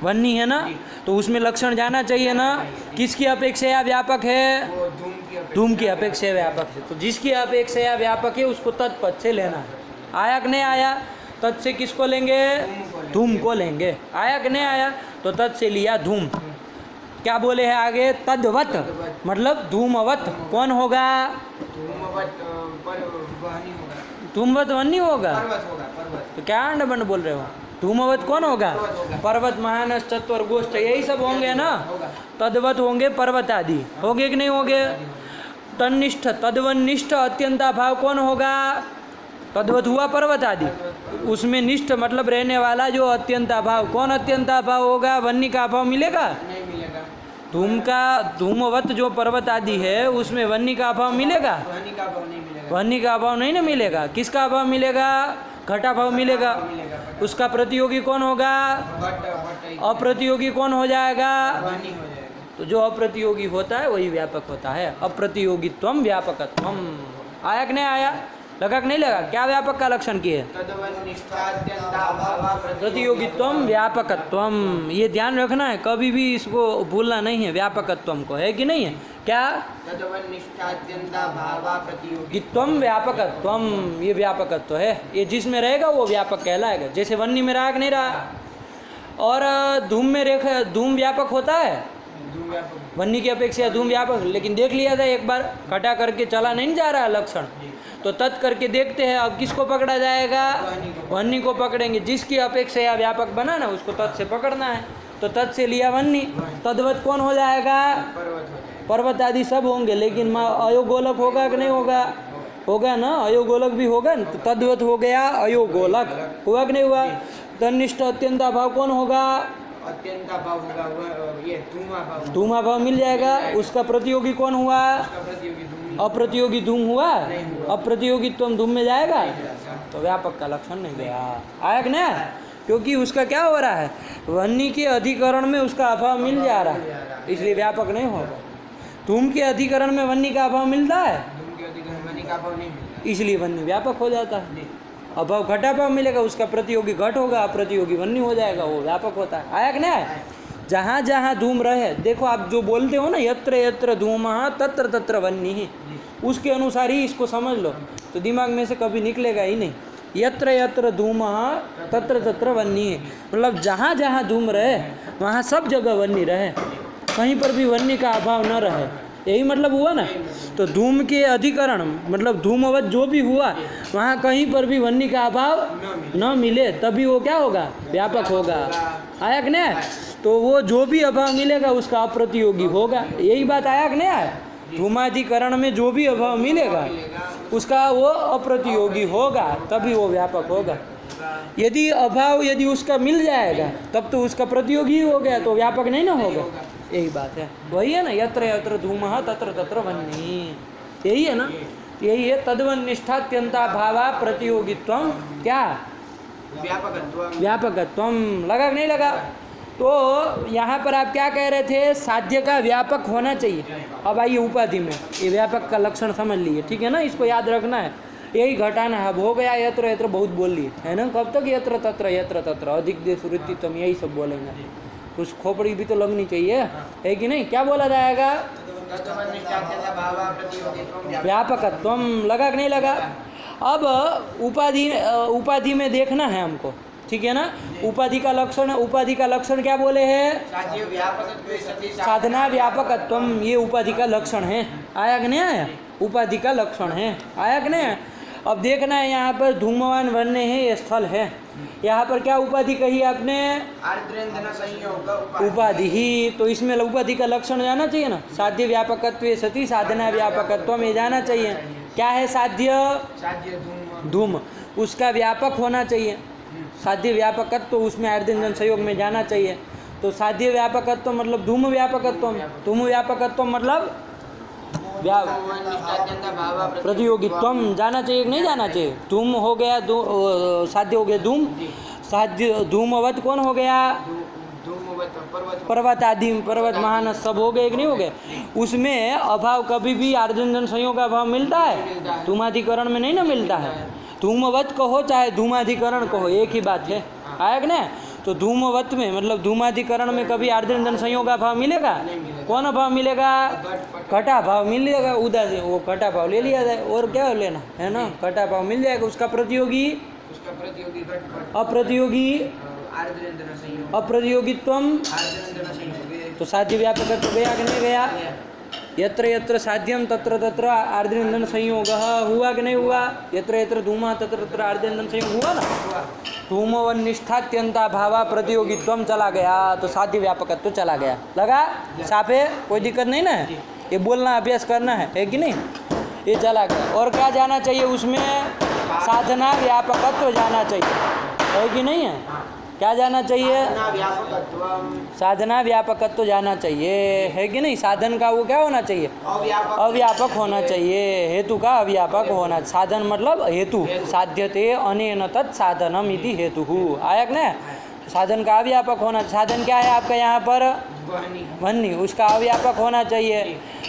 A: वन्य है ना, तो उसमें लक्षण जाना चाहिए ना। किसकी अपेक्षा व्यापक है? धूम की अपेक्षा व्यापक है। तो जिसकी अपेक्षा व्यापक है उसको तत्पद से लेना है। आया कि नहीं आया? तत् से किसको लेंगे? धूम को लेंगे। आया कि नहीं आया? तो तत् से लिया धूम। क्या बोले हैं आगे? तद्वत मतलब धूमवत। कौन होगा? धूमवत वन्य होगा। तो क्या अंडबंड बोल रहे हो? धूमवत कौन होगा? पर्वत महानस चत्वर गोष्ठ यही सब होंगे ना। तद्वत होंगे पर्वत आदि, होंगे कि नहीं होंगे? तन्निष्ठ तद्वनिष्ठ अत्यंता भाव कौन होगा? तद्वत हुआ पर्वत आदि, उसमें निष्ठ मतलब रहने वाला जो अत्यंता भाव। कौन अत्यंता भाव होगा? वन्य का अभाव मिलेगा? धूम का धूमवत जो पर्वत आदि है उसमें वन्य का अभाव मिलेगा? वन्य का अभाव नहीं ना मिलेगा। किसका अभाव मिलेगा? घटाभाव मिलेगा। उसका प्रतियोगी कौन होगा? अप्रतियोगी कौन हो जाएगा? तो जो अप्रतियोगी होता है वही व्यापक होता है। अप्रतियोगित्वम व्यापकत्वम। आया कि नहीं आया? लगा कि नहीं लगा? क्या व्यापक का लक्षण किए? प्रतियोगित्वम व्यापकत्वम। ये ध्यान रखना है, कभी भी इसको भूलना नहीं है। व्यापकत्वम को है कि नहीं है? क्या? प्रतियोगित्वम व्यापकत्वम, ये व्यापकत्व है। ये जिसमें रहेगा वो व्यापक कहलाएगा। जैसे वन्य में रहा कि नहीं रहा? और धूम में रेखा धूम व्यापक होता है, वन्य की अपेक्षा धूम व्यापक। लेकिन देख लिया था एक बार, घटा करके चला नहीं जा रहा लक्षण। तो तत् करके देखते हैं, अब किसको पकड़ा जाएगा? वन्नी को पकड़ेंगे। जिसकी अपेक्षा या व्यापक बना ना उसको तत् से पकड़ना है, तो तत् से लिया वन्नी। तद्वत कौन हो जाएगा? पर्वत आदि सब होंगे, लेकिन अयोगोलक होगा कि नहीं होगा? होगा ना, अयोगोलक भी होगा ना, तो तद्वत हो गया अयोगोलक। हुआ कि नहीं हुआ? तन्निष्ठ अत्यंत अभाव कौन होगा?
B: अत्यंत भाव होगा ये धूमा भाव।
A: धूमा भाव मिल जाएगा। उसका प्रतियोगी कौन हुआ?
B: उसका प्रतियोगी धूम
A: अप्रतियोगी धूम हुआ।
B: नहीं हुआ।
A: अप्रतियोगित्व धूम में जाएगा, तो व्यापक का लक्षण नहीं गया। आया कि नहीं? क्योंकि उसका क्या हो रहा है? वन्नी के अधिकरण में उसका अभाव मिल जा रहा है, इसलिए व्यापक नहीं होगा। धूम के अधिकरण में वन्नी का अभाव मिलता है,
B: धूम के अधिकरण वन्नी का भाव नहीं मिलता,
A: इसलिए वन्नी व्यापक हो जाता है। अभाव घटाभाव मिलेगा, उसका प्रतियोगी घट होगा, अप्रतियोगी वन्नी हो जाएगा, वो व्यापक होता है। आया कि नहीं? जहाँ जहाँ धूम रहे, देखो आप जो बोलते हो ना, यत्र यत्र धूमः तत्र तत्र वन्नी, उसके अनुसार ही इसको समझ लो, तो दिमाग में से कभी निकलेगा ही नहीं। यत्र यत्र धूमः तत्र तत्र वन्नी, मतलब जहाँ जहाँ धूम रहे वहाँ सब जगह वन्नी रहे, कहीं पर भी वन्नी का अभाव न रहे, यही मतलब हुआ ना। तो धूम के अधिकरण मतलब धूमवत जो भी हुआ वहाँ कहीं पर भी वन्नी का अभाव न मिले, तभी वो क्या होगा? व्यापक होगा। आया कि नहीं? तो वो जो भी अभाव मिलेगा उसका अप्रतियोगी होगा। यही बात आया कि नहीं आया? धूमाधिकरण में जो भी अभाव मिलेगा उसका वो अप्रतियोगी होगा, तभी वो व्यापक होगा। यदि अभाव यदि उसका मिल जाएगा तब तो उसका प्रतियोगी हो गया, तो व्यापक नहीं ना होगा। यही बात है, वही है ना, यत्र यत्र धूमः तत्र तत्र वन्नी, यही है ना, यही है। तद्वन्निष्ठात्यंता भावा प्रतियोगित्वम क्या? व्यापकत्वम। लगा कि नहीं लगा? तो यहाँ पर आप क्या कह रहे थे? साध्य का व्यापक होना चाहिए। अब आइए उपाधि में, ये व्यापक का लक्षण समझ लिए, ठीक है ना, इसको याद रखना है, यही घटाना है। अब हो गया यत्र यत्र, बहुत बोल लिए है ना, कब तक यत्र तत्र अधिक देश वृत्ति तम, यही सब बोलेंगे। कुछ खोपड़ी भी तो लगनी चाहिए, है कि नहीं? क्या बोला जाएगा? व्यापकत्वम। लगा कि नहीं लगा? अब उपाधि में देखना है हमको, ठीक है ना। उपाधि का लक्षण, उपाधि का लक्षण क्या बोले हैं? साधना व्यापकत्वम, ये उपाधि का लक्षण है। आया कि नहीं आया? उपाधि का लक्षण है। आया कि नहीं? अब देखना है, यहाँ पर धूमवान वन्य है, ये स्थल है, यहाँ पर क्या उपाधि कही आपने? उपाधि ही, तो इसमें उपाधि का लक्षण जाना चाहिए ना। साध्य व्यापकत्व सती साधना व्यापकत्व में जाना चाहिए। क्या है साध्य? धूम, उसका व्यापक होना चाहिए। साध्य व्यापकत्व तो उसमें आर्धन संयोग में जाना चाहिए। तो साध्य व्यापकत्व मतलब धूम व्यापकत्व, धूम व्यापकत्व मतलब प्रतियोगित्वम जाना चाहिए कि नहीं जाना चाहिए? धूम हो गया, साध्य हो गया धूम, साध्य धूमवत कौन हो गया? पर्वत आदि, पर्वत महानस सब हो गए कि नहीं हो गए? उसमें अभाव कभी भी आर्जन संयोग का अभाव मिलता है, धूमाधिकरण में नहीं ना मिलता है। धूमवत कहो चाहे धूमाधिकरण कहो, एक ही बात है। आया कि नहीं? तो धूमवत में मतलब धूमाधिकरण में कभी आर्द्रंदन संयोग का भाव मिलेगा? कौन अभाव मिलेगा? घटा भाव मिलेगा। उदा से वो घटा भाव ले लिया जाए, और क्या लेना है ना, घटा भाव मिल जाएगा। उसका प्रतियोगी अप्रतियोगी अप्रतियोगित्वम, तो साध्य व्यापकत्व गया कि नहीं गया? यत्र यत्र साध्यम तत्र तत्र आर्द्रंदन संयोग हुआ कि नहीं हुआ? यत्र यत्र धूमा तत्र तत्र आर्द्रंदन संयोग हुआ ना। धूमवन्निष्ठात्यंता भावा प्रतियोगित्वम चला गया, तो साध्य व्यापकत्व चला गया। लगा? साफ है, कोई दिक्कत नहीं ना है? ये बोलना अभ्यास करना है कि नहीं? ये चला गया। और क्या जाना चाहिए उसमें? साधना व्यापकत्व जाना चाहिए, है कि नहीं है? क्या जाना चाहिए? साधना व्यापकत्व जाना चाहिए, है कि नहीं? साधन का वो क्या होना चाहिए? अव्यापक होना चाहिए। हेतु का अव्यापक होना, साधन मतलब हेतु, साध्यते अनेन तत् साधनम इति हेतु। आया कि नहीं? साधन का अव्यापक होना। साधन क्या है आपका यहाँ पर? वन्नी, उसका अव्यापक होना चाहिए।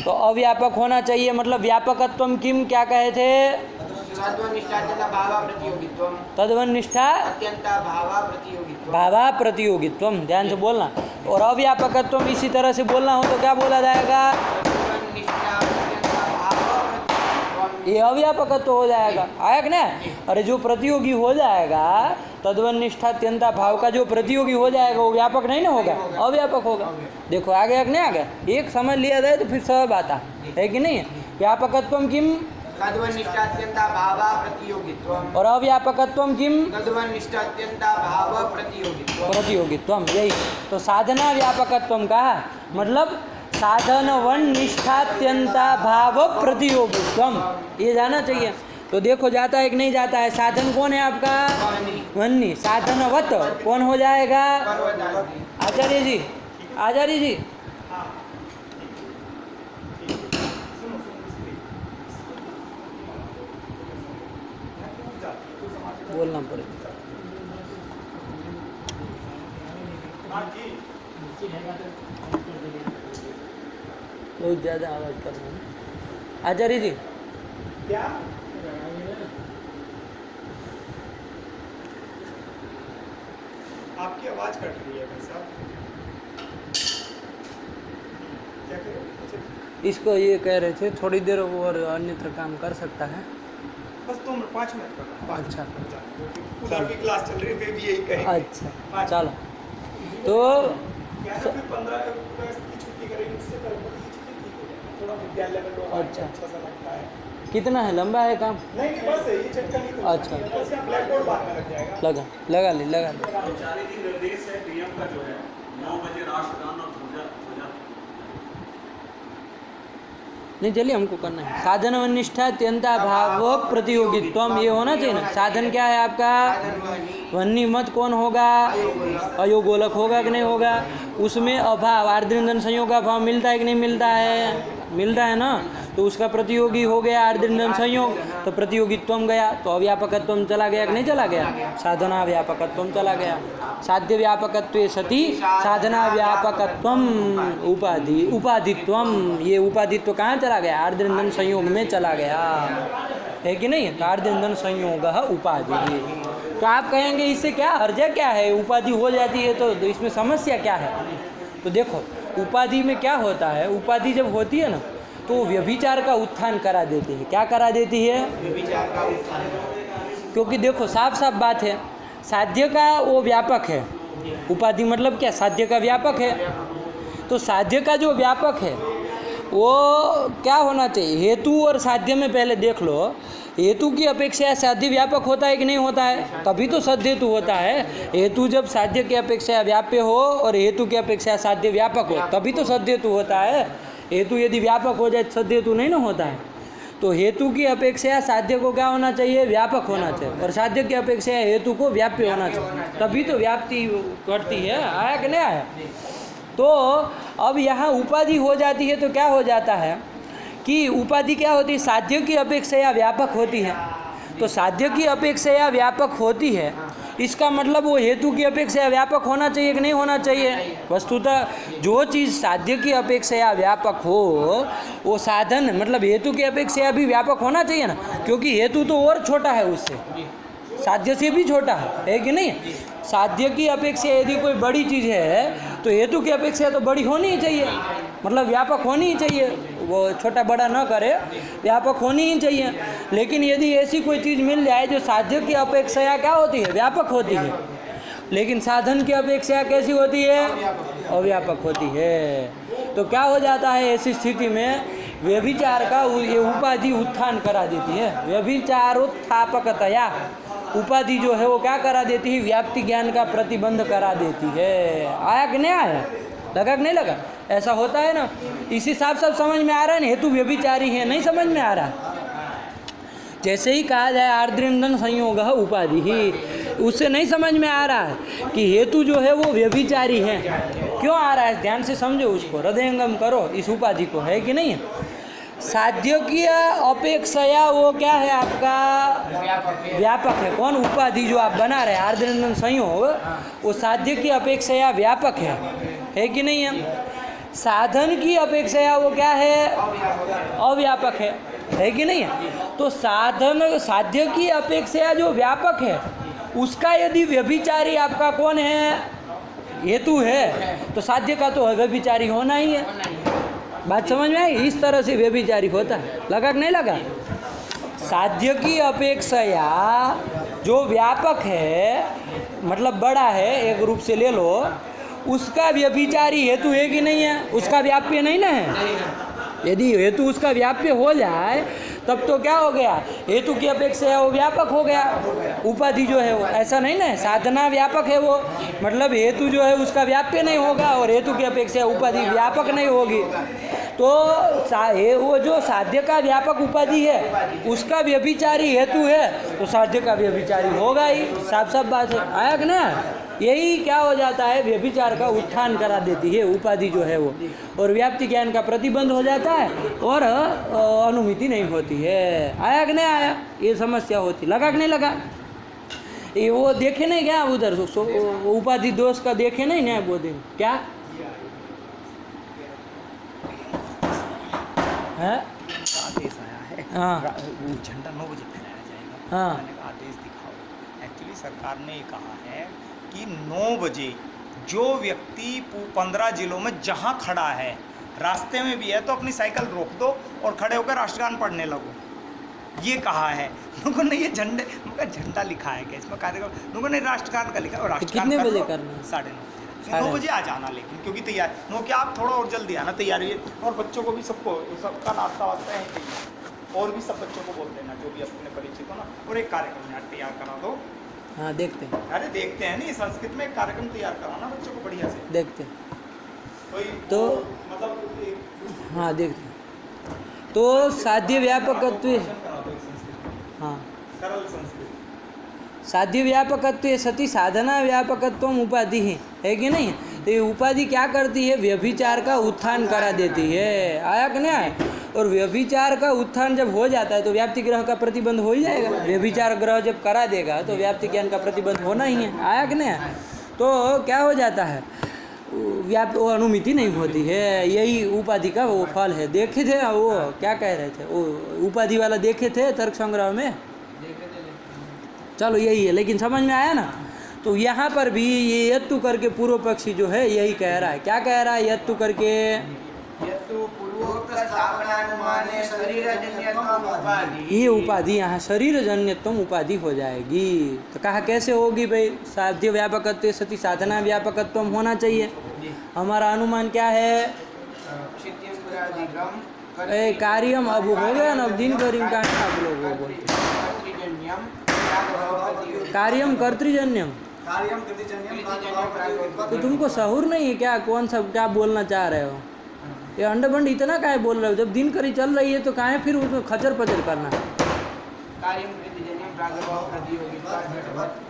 A: तो अव्यापक होना चाहिए मतलब व्यापकत्वम किम, क्या कहे थे? तद्वन्निष्ठा भावा प्रतियोगित्वम, ध्यान से बोलना। और अव्यापकत्वम इसी तरह से बोलना हो तो क्या बोला जाएगा? ये अव्यापकत्व हो जाएगा। आया कि नहीं? अरे जो प्रतियोगी हो जाएगा, तद्वन्निष्ठात्यंता भाव का जो प्रतियोगी हो जाएगा वो व्यापक नहीं ना होगा, अव्यापक होगा। देखो आ गया कि नहीं आ गया? एक समझ लिया जाए तो फिर सब आता है कि नहीं? व्यापकत्वम किम,
B: तद्वनिष्ठात्यन्ताभाव प्रतियोगित्वम्।
A: और अव्यापकत्वम किम?
B: तद्वनिष्ठात्यन्ताभाव प्रतियोगित्वम्।
A: प्रतियोगित्वम, यही तो साधना व्यापकत्वम कहा, मतलब साधन वन निष्ठात्यंता भाव प्रतियोगित्वम, ये जाना चाहिए। तो देखो जाता है कि नहीं जाता है? साधन कौन है आपका? वन्नी। साधनवत कौन हो जाएगा? आचार्य जी, आचार्य जी बोलना पड़ेगा। बहुत ज़्यादा आवाज़ कर रहे हैं आचार्य जी।
C: क्या आपकी आवाज कट रही है भाई साहब, क्या करें? अच्छा,
A: इसको ये कह रहे थे थोड़ी देर और अन्यत्र काम कर सकता है।
C: बस 5 मिनट का।
A: अच्छा।
C: उधर भी क्लास चल रही है, भी यही कहेंगे।
A: अच्छा चलो, तो
C: क्या है, फिर 15 अगस्त की छुट्टी करेंगे, उससे पहले की छुट्टी ठीक हो जाएगी, थोड़ा विद्यालय में लोग
A: अच्छा।
C: अच्छा सा लगता है।
A: कितना है, लंबा है काम?
C: नहीं बस ये झटका नहीं तो
A: अच्छा।
C: बस यहाँ ब्लैक बोर्ड बाद में लग जाएगा।
A: लगा ले।
D: कर्मचारी की निर्देश है डीएम का जो है 9 बजे राष्ट्रगान और ध्वजा
A: नहीं, चलिए हमको करना है। साधन व निष्ठा त्यंता भाव प्रतियोगित्वम, ये होना चाहिए ना। साधन क्या है आपका? वन्नी मत कौन होगा? अयोगोलक होगा कि नहीं होगा? उसमें अभाव आर्द्रंदन संयोग का भाव मिलता है कि नहीं मिलता है? मिलता है ना, तो उसका प्रतियोगी हो गया आर्द्रंदन संयोग, तो प्रतियोगित्वम गया, तो अव्यापकत्वम चला गया कि नहीं चला गया? साधना व्यापकत्वम चला गया। साध्य व्यापकत्वे सति साधना व्यापकत्वम उपाधित्वम, ये उपाधित्व कहाँ चला गया? आर्द्रंदन संयोग में चला गया, है कि नहीं? आर्द्रंदन संयोग उपाधि। तो आप कहेंगे इससे क्या हर्जा क्या है? उपाधि हो जाती है तो इसमें समस्या क्या है? तो देखो उपाधि में क्या होता है, उपाधि जब होती है ना तो व्यभिचार का उत्थान करा देती है। क्या करा देती है?
B: व्यभिचार का उत्थान।
A: क्योंकि देखो साफ साफ बात है, साध्य का वो व्यापक है, उपाधि मतलब क्या? साध्य का व्यापक है। तो साध्य का जो व्यापक है वो क्या होना चाहिए? हेतु और साध्य में पहले देख लो, हेतु की अपेक्षा साध्य व्यापक होता है कि नहीं होता है? तभी तो सद्हेतु होता है। हेतु जब साध्य की अपेक्षा व्याप्य हो और हेतु की अपेक्षा साध्य व्यापक हो तभी तो सद्हेतु होता है। हेतु यदि व्यापक हो जाए तो सद्हेतु नहीं ना होता है। तो हेतु की अपेक्षा साध्य को क्या होना चाहिए? व्यापक होना चाहिए, और साध्य की अपेक्षा हेतु को व्याप्य होना चाहिए, तभी तो व्याप्ति घटती है। आया कि नहीं आया? तो अब यहाँ उपाधि हो जाती है तो क्या हो जाता है कि उपाधि क्या होती है? साध्य की अपेक्षा व्यापक होती है। तो साध्य की अपेक्षा व्यापक होती है, इसका मतलब वो हेतु की अपेक्षा व्यापक होना चाहिए कि नहीं होना चाहिए? वस्तुतः जो चीज़ साध्य की अपेक्षा व्यापक हो वो साधन मतलब हेतु की अपेक्षा भी व्यापक होना चाहिए ना, क्योंकि हेतु तो और छोटा है उससे, साध्य से भी छोटा है कि नहीं? साध्य की अपेक्षा यदि कोई बड़ी चीज़ है तो हेतु की अपेक्षा तो बड़ी होनी ही चाहिए, मतलब व्यापक होनी ही चाहिए। वो छोटा बड़ा न करे, व्यापक होनी ही चाहिए। लेकिन यदि ऐसी कोई चीज़ मिल जाए जो साध्य की अपेक्षा क्या होती है? व्यापक होती है, लेकिन साधन की अपेक्षा कैसी होती है? अव्यापक होती है। तो क्या हो जाता है ऐसी स्थिति में? व्यभिचार का ये उपाधि उत्थान करा देती है। व्यभिचारोत्थापकतया उपाधि जो है वो क्या करा देती है? व्याप्ति ज्ञान का प्रतिबंध करा देती है। आया कि नहीं आया? लगा कि नहीं लगा? ऐसा होता है ना। इसी साफ साफ समझ में आ रहा है ना, हेतु व्यभिचारी है, नहीं समझ में आ रहा? जैसे ही कहा जाए आर्द्रंदन संयोग उपाधि ही, उससे नहीं समझ में आ रहा है कि हेतु जो है वो व्यभिचारी है। क्यों आ रहा है? ध्यान से समझो उसको, हृदयंगम करो इस उपाधि को, है कि नहीं है? साध्य की अपेक्षा वो क्या है आपका? व्यापक है। कौन? उपाधि जो आप बना रहे आर्द्रंदन संयोग, वो साध्य की अपेक्षा व्यापक है कि नहीं है? साधन की अपेक्षा वो क्या है? अव्यापक है कि नहीं है? तो साधन साध्य की अपेक्षा जो व्यापक है उसका यदि व्यभिचारी आपका कौन है? हेतु है, तो साध्य का तो व्यभिचारी होना ही है। बात समझ में आई? इस तरह से व्यभिचारी होता है। लगा कि नहीं लगा? साध्य की अपेक्षा जो व्यापक है मतलब बड़ा है, एक रूप से ले लो, उसका व्यभिचारी हेतु है कि नहीं है? उसका व्याप्य नहीं ना है। यदि हेतु उसका व्याप्य हो जाए तब तो क्या हो गया, हेतु की अपेक्षा वो व्यापक हो गया, उपाधि जो है वो, ऐसा नहीं ना, साधना व्यापक है वो, मतलब हेतु जो है उसका व्याप्य नहीं होगा और हेतु की अपेक्षा उपाधि व्यापक नहीं होगी। तो वो जो साध्य का व्यापक उपाधि है उसका व्यभिचारी हेतु है तो साध्य का व्यभिचारी होगा ही, साफ साफ बात है, आया कि ना। यही क्या हो जाता है, व्यभिचार का उत्थान करा देती है उपाधि जो है वो, और व्याप्ति ज्ञान का प्रतिबंध हो जाता है और अनुमिति नहीं होती है। आया कि नहीं आया, ये समस्या होती, लगा कि नहीं लगा। ये वो देखे नहीं क्या उधर उपाधि दोष का देखे नहीं न्याय वो दिन क्या है।
C: आदेश आया है,
A: हाँ
C: झंडा 9 बजे फहराया जाएगा।
A: हाँ।
C: मैंने कहा आदेश दिखाओ। एक्चुअली सरकार ने ये कहा है कि 9 बजे जो व्यक्ति 15 जिलों में जहाँ खड़ा है, रास्ते में भी है तो अपनी साइकिल रोक दो और खड़े होकर राष्ट्रगान पढ़ने लगो, ये कहा है। लोगों ने ये झंडा लिखा है क्या इसमें कार्यक्रम, लोगों ने राष्ट्रगान का लिखा है। और राष्ट्रगान
A: कितने
C: कर
A: बजे
C: लो,
A: करना है?
C: 9:30 बजे आ जाना, लेकिन क्योंकि तैयार नो कि आप थोड़ा और जल्दी आना, तैयारी है। और बच्चों को भी सबका नाश्ता वास्ता है चाहिए, और भी सब बच्चों को बोल देना जो भी अपने परिचित हो ना, और एक कार्यक्रम यार तैयार करा दो।
A: हाँ देखते हैं,
C: अरे देखते हैं नहीं, संस्कृत में एक कार्यक्रम तैयार कराना बच्चों को बढ़िया से,
A: देखते हैं
C: कोई
A: तो
C: मतलब
A: हाँ देखते हैं। तो साध्य व्यापकत्व, हाँ
C: सरल संस्कृत।
A: साध्य व्यापकत्व सती साधना व्यापकत्व उपाधि है कि नहीं। तो ये उपाधि क्या करती है, व्यभिचार का उत्थान करा देती है, आया कि नहीं आया। और व्यभिचार का उत्थान जब हो जाता है तो व्याप्ति ग्रह का प्रतिबंध हो ही जाएगा। व्यभिचार ग्रह जब करा देगा तो व्याप्ति ज्ञान का प्रतिबंध होना ही है, आया कि नहीं आया। तो क्या हो जाता है, वो अनुमिति नहीं होती है, यही उपाधि का वो फल है। देखे थे वो क्या कह रहे थे, वो उपाधि वाला देखे थे तर्क संग्रह में, चलो यही है, लेकिन समझ में आया ना। तो यहाँ पर भी ये यत्तु करके पूर्व पक्षी जो है यही कह रहा है, क्या कह रहा है, यत्तु करके ये उपाधि यहाँ शरीर जन्यत्व उपाधि हो जाएगी। तो कहा कैसे होगी भाई, साध्य व्यापकत्व सती साधना व्यापकत्व होना चाहिए। हमारा अनुमान क्या है, कार्यम अब हो गया ना, अब दिन करीम का आप लोग वो बोलते कार्यम कर्तृजन्यम, तो तुमको सहूर नहीं है क्या, कौन सा क्या बोलना चाह रहे हो, ये अंड बंड इतना काहे बोल रहे हो, जब दिन करी चल रही है तो काहे फिर उसमें खचर पचर करना।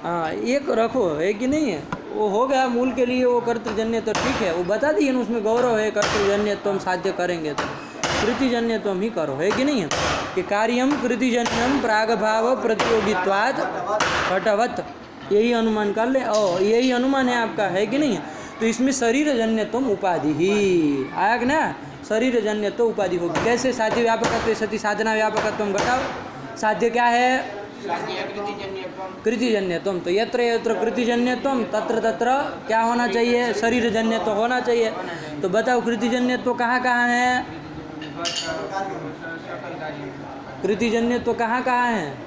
A: हाँ एक रखो है कि नहीं है, वो हो गया मूल के लिए वो कर्तृजन्य तो ठीक है, वो बता दिए ना उसमें गौरव है, कर्तृजन्य तो हम साध्य करेंगे तो कृतिजन्य तो हम ही करो, है कि नहीं है। कि कार्यम कृतिजन्यम प्रागभाव प्रतियोगित्वात् घटवत्, यही अनुमान कर ले, और यही अनुमान है आपका, है कि नहीं है। तो इसमें शरीर जन्यत्व उपाधि ही आया कि ना, शरीर जन्यत्व उपाधि होगी। कैसे, साध्य व्यापकत्व सती साधना व्यापकत्व घटाओ, साध्य क्या है कृतिजन्यत्व, तो यत्र यत्र कृतिजन्यत्व तत्र तत्र क्या होना चाहिए, शरीर जन्यत्व होना चाहिए। तो बताओ कृतिजन्यत्व कहाँ कहाँ है, कृतिजन्यत्व कहाँ कहाँ है,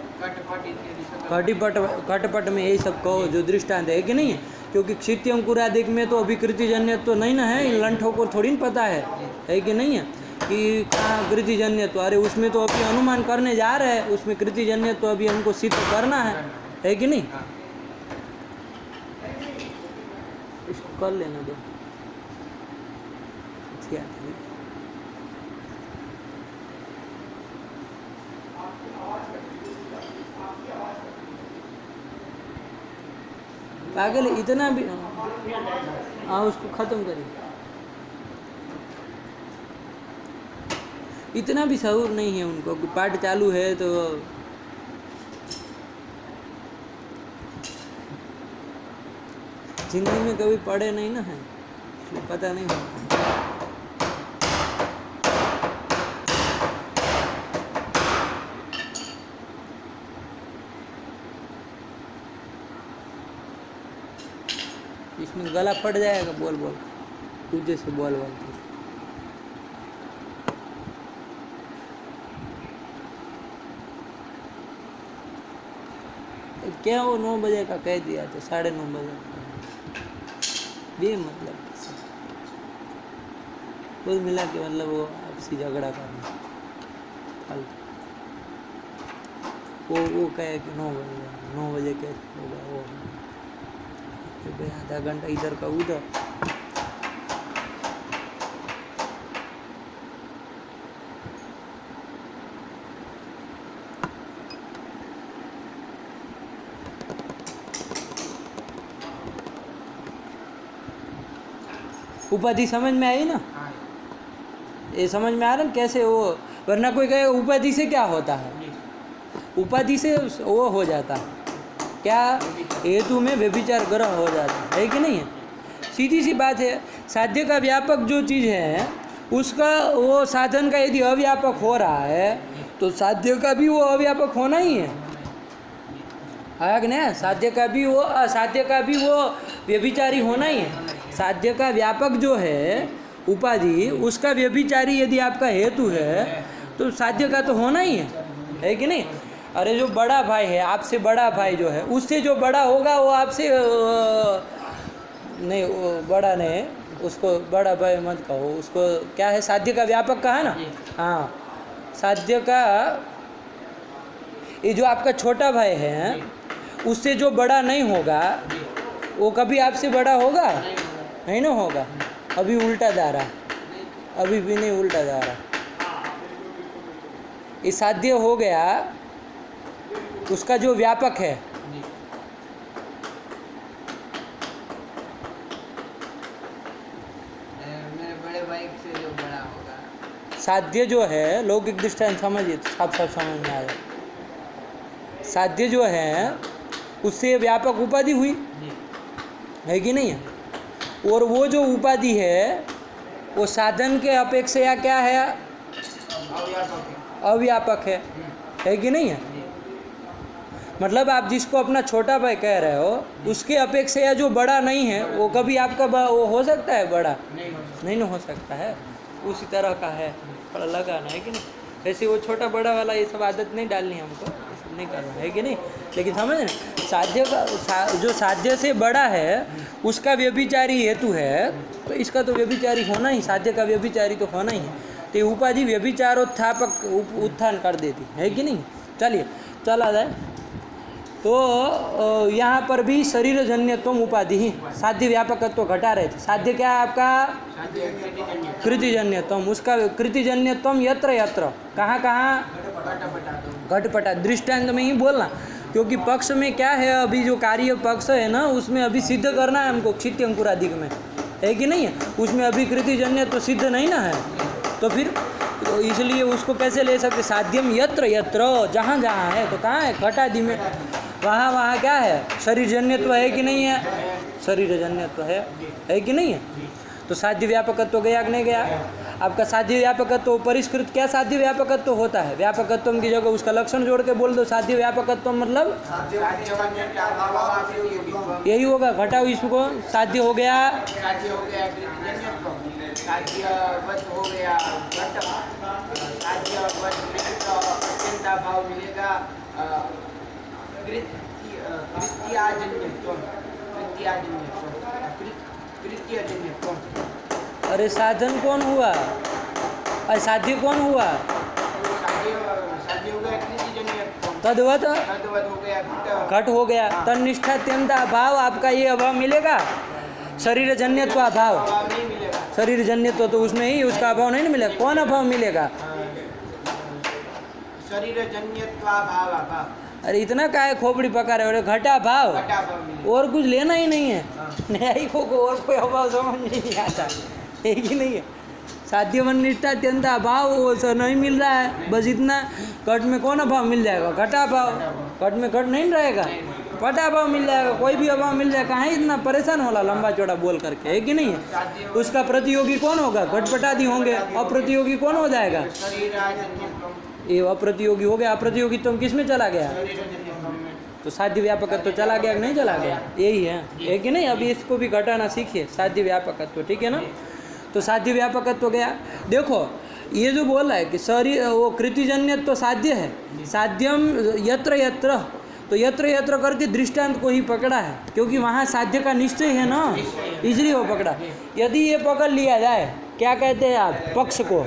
A: घटपट में यही सब कहो जो दृष्टांत है कि नहीं है। क्योंकि क्षिति अंकुरादिक में तो अभी कृतिजन्यत्व तो नहीं ना है, इन लंठों को थोड़ी ना पता है कि नहीं है कि कहाँ कृतिजन्यत्व तो, अरे उसमें तो अभी अनुमान करने जा रहे हैं, उसमें कृतिजन्यत्व तो अभी हमको सिद्ध करना है कि नहीं। इसको कर लेना दो, पागल इतना भी, हाँ उसको ख़त्म करिए, इतना भी शऊर नहीं है उनको, पाठ चालू है तो जिंदगी में कभी पढ़े नहीं ना है, पता नहीं होता। इसमें गला फट जाएगा बोल बोल, तुझे से बोल बोल। क्या वो 9 बजे का कह दिया तो 9:30 बजे भी, मतलब कुल मिला के मतलब वो आपसी झगड़ा करना फालतू। वो कहे कि 9 बजे कैसे होगा वो, तो भाई आधा घंटा इधर का उधर। उपाधि समझ में आई ना?
B: हाँ
A: ये समझ में आ रहा है कैसे वो, वरना कोई कहे उपाधि से क्या होता है, उपाधि से वो हो जाता है क्या, हेतु में व्यभिचार ग्रह हो जाता है कि नहीं है? सीधी सी बात है, साध्य का व्यापक जो चीज़ है उसका वो साधन का यदि अव्यापक हो रहा है तो साध्य का भी वो अव्यापक होना ही है कि नहीं? साध्य का भी वो असाध्य का भी वो व्यभिचारी होना ही है। साध्य का व्यापक जो है उपाधि, उसका व्यभिचारी यदि आपका हेतु है तो साध्य का तो होना ही है कि नहीं? अरे जो बड़ा भाई है, आपसे बड़ा भाई जो है, उससे जो बड़ा होगा वो आपसे नहीं, वो बड़ा नहीं, उसको बड़ा भाई मत कहो, उसको क्या है, साध्य का व्यापक कहा ना। हाँ, साध्य का ये जो आपका छोटा भाई है उससे जो बड़ा नहीं होगा वो कभी आपसे बड़ा होगा नहीं ना होगा। अभी उल्टा जा रहा, अभी भी नहीं उल्टा जा रहा। ये साध्य हो गया उसका जो व्यापक है,
B: मेरे बड़े भाई से जो बड़ा होगा।
A: साध्य जो है लौकिक दृष्टांत समझिए तो साफ साफ समझ में आ जाए। साध्य जो है उससे व्यापक उपाधि हुई है कि नहीं है? और वो जो उपाधि है वो साधन के अपेक्षा क्या है, अव्यापक है कि नहीं है? मतलब आप जिसको अपना छोटा भाई कह रहे हो उसके अपेक्षा जो बड़ा नहीं है वो कभी आपका वो हो सकता है बड़ा? नहीं ना हो सकता है। उसी तरह का है, थोड़ा लगाना है कि नहीं? वैसे वो छोटा बड़ा वाला ये सब आदत नहीं डालनी हमको, नहीं करना है कि नहीं? लेकिन समझ रहे, साध्य का जो साध्य से बड़ा है उसका व्यभिचारी हेतु है तो इसका तो व्यभिचारी होना ही, साध्य का व्यभिचारी तो होना ही है। तो ये उपाधि व्यभिचारोत्थापक उत्थान कर देती है कि नहीं? चलिए चला जाए। तो यहाँ पर भी शरीरजन्यत्व उपाधि ही साध्य व्यापकत्व घटा रहे थे। साध्य क्या है आपका? कृतिजन्यत्व, उसका कृतिजन्यत्व यत्र यत्र, कहाँ कहाँ? घटपटा। दृष्टांत में ही बोलना, क्योंकि पक्ष में क्या है, अभी जो कार्य पक्ष है ना उसमें अभी सिद्ध करना है हमको, क्षित्य अंकुरादिक में है कि नहीं है? उसमें अभी कृतिजन्यत्व सिद्ध नहीं ना है, तो फिर तो इसलिए उसको कैसे ले सकते? साध्यम यत्र यत्र, जहाँ जहाँ है, तो कहाँ है? घटादि में, वहाँ वहाँ क्या है? शरीरजन्यत्व है कि नहीं है? शरीरजन्यत्व है कि नहीं है? तो साध्य व्यापकत्व गया कि नहीं गया? आपका साध्य व्यापकत्व परिष्कृत क्या साध्य व्यापकत्व होता है? व्यापकत्व की जगह उसका लक्षण जोड़ के बोल दो। साध्य व्यापकत्व मतलब यही होगा। घटाओ इसको, साध्य हो गया,
B: साध्यवत हो गया घट, साध्यवत अत्यंता भाव मिलेगा कृत्याजन्यत्व।
A: अरे साधन कौन हुआ? अरे साध्य कौन हुआ?
B: साध्य हो गया कृतिजन्यत्व,
A: तद्वत
B: तद्वत हो गया
A: घट हो गया। तन्निष्ठा अत्यंता अभाव, आपका ये अभाव मिलेगा। शरीर जन्यत्व अभाव,
B: भाव नहीं मिलेगा।
A: शरीर जन्यत्व तो उसमें ही उसका अभाव नहीं मिलेगा। कौन अभाव मिलेगा?
B: शरीर जन्यत्वा भाव अभाव।
A: अरे इतना काहे खोपड़ी पका रहे हो? घटा भाव,
B: घटा भाव मिलेगा।
A: और कुछ लेना ही नहीं है। न्यायिकों को और कोई अभाव समझ नहीं आता है कि नहीं है? साध्यवन निष्ठा अत्यंत अभाव वो नहीं मिल रहा है, बस इतना। घट में कौन अभाव मिल जाएगा? घटा भाव। घट में घट नहीं रहेगा, पटा भाव मिल जाएगा। कोई भी अभाव मिल जाएगा, कहाँ इतना परेशान होला लंबा चौड़ा बोल करके, है कि नहीं है? उसका प्रतियोगी कौन होगा? घटपटादि होंगे। अप्रतियोगी कौन हो जाएगा? ये अप्रतियोगी हो गया। अप्रतियोगी तो किस में चला गया? तो साध्य व्यापकत्व तो चला गया कि नहीं चला गया? यही है कि नहीं? अभी इसको भी घटाना सीखिए, साध्य व्यापकत्व, ठीक है ना? तो साध्य व्यापकत्व तो गया। देखो ये जो बोल रहा है कि शरीर वो कृतिजन्यत्व तो साध्य है। साध्यम यत्र यत्र, तो यत्र यत्र करके दृष्टांत को ही पकड़ा है, क्योंकि वहाँ साध्य का निश्चय है ना, इसलिए वो पकड़ा। यदि ये पकड़ लिया जाए, क्या कहते हैं आप, पक्ष को,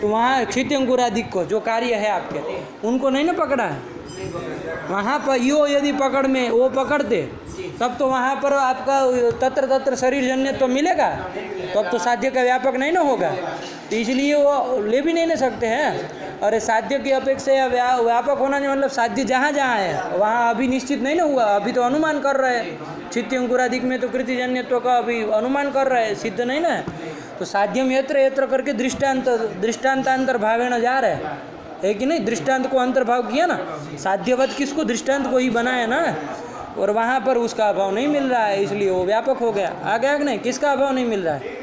A: तो वहाँ क्षित्यंकुरादिक को जो कार्य है आपके, उनको नहीं ना पकड़ा है।
B: नहीं पकड़ता।
A: वहाँ पर यो यदि पकड़ में वो पकड़ते तब तो वहाँ पर आपका तत्र तत्र शरीर जन्य तो मिलेगा, तब तो साध्य का व्यापक नहीं ना होगा, तो इसलिए वो ले भी नहीं ले सकते हैं। और साध्य की अपेक्षा व्यापक होना नहीं, मतलब साध्य जहाँ जहाँ है वहाँ अभी निश्चित नहीं ना हुआ, अभी तो अनुमान कर रहे हैं। चित्त अंकुरादिक में तो कृतिजन्यत्व का अभी अनुमान कर रहे हैं, सिद्ध नहीं ना है। तो साध्यम यत्र यत्र करके दृष्टांतांतर भावेण जा रहे है कि नहीं, दृष्टांत को अंतर्भाव किया ना, साध्यवत किसको किसको ही बनाया ना, और वहाँ पर उसका अभाव नहीं मिल रहा है, इसलिए वो व्यापक हो गया। आ गया कि नहीं, किसका अभाव नहीं मिल रहा है,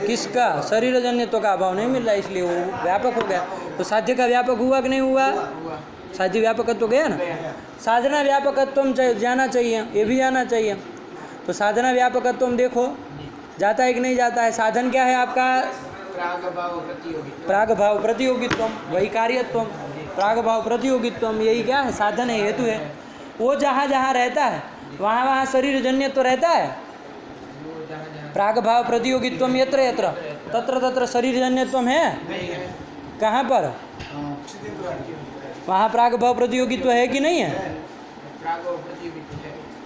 A: किसका, शरीर जन्यत्व का अभाव नहीं मिल रहा है, इसलिए वो व्यापक हो गया। तो साध्य का व्यापक हुआ कि नहीं हुआ, साध्य व्यापकत्व गया ना। साधना व्यापकत्व जाना चाहिए, ये भी जाना चाहिए। तो साधना व्यापकत्व देखो जाता है कि नहीं जाता है। साधन क्या है आपका, प्राग भाव प्रतियोगित्व, वही कार्यत्व, प्राग भाव प्रतियोगित्व, यही क्या है, साधन है, हेतु है। वो जहाँ जहाँ रहता है वहाँ वहाँ शरीर जन्य तो रहता है। प्राग भाव प्रतियोगित्व यत्र यत्र तत्र तत्र शरीर जन्यत्व है, कहाँ पर, वहाँ प्राग भाव प्रतियोगित्व है कि नहीं है,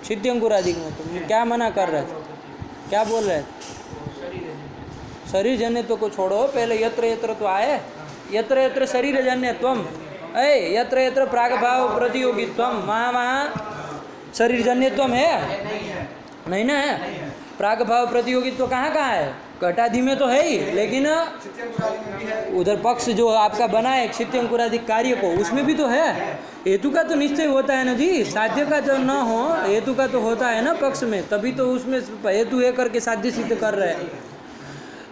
A: सिद्धि अंकुरादिक में। तुम क्या मना कर रहे थे, क्या बोल रहे थे, शरीर जन्यत्व को छोड़ो, पहले यत्र यत्र तो आए, यत्र यत्र शरीर जन्यत्वम, यत्र यत्र प्राग भाव प्रतियोगित्वम, वहाँ वहाँ शरीर जन्यत्वम है, नहीं ना है। प्राग भाव प्रतियोगित्व कहाँ कहाँ है, घटादि में तो है ही, लेकिन उधर पक्ष जो आपका बना है क्षित्य अंकुरादिक कार्य को, उसमें भी तो है। हेतु का तो निश्चय होता है ना जी, साध्य का जो न हो, हेतु का तो होता है ना पक्ष में, तभी तो उसमें हेतु है करके साध्य सिद्ध कर रहे हैं।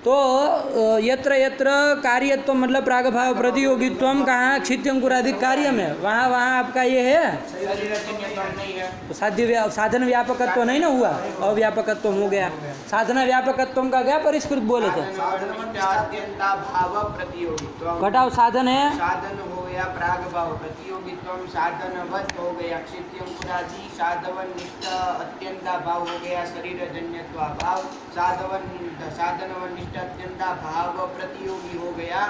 A: तो यत्र यत्र कार्यत्व मतलब प्रागभाव प्रतियोगित्वम कहाँ, क्षित्य अंकुरादिक कार्य में, वहाँ वहाँ आपका ये है, तो साध्य साधन व्यापकत्व नहीं ना हुआ, अव्यापकत्व हो गया। साधना व्यापकत्व का क्या परिष्कृत बोले थे, घटाओ साधन है,
B: साधन हो गया प्राग भाव प्रतियोगित्व, साधनवत हो गया क्षित्य अंकुरादि, साधवन निष्ठ अत्यंता भाव हो गया शरीर जन्यत्व भाव, साधनवन निष्ठ अत्यंता भाव प्रतियोगी हो गया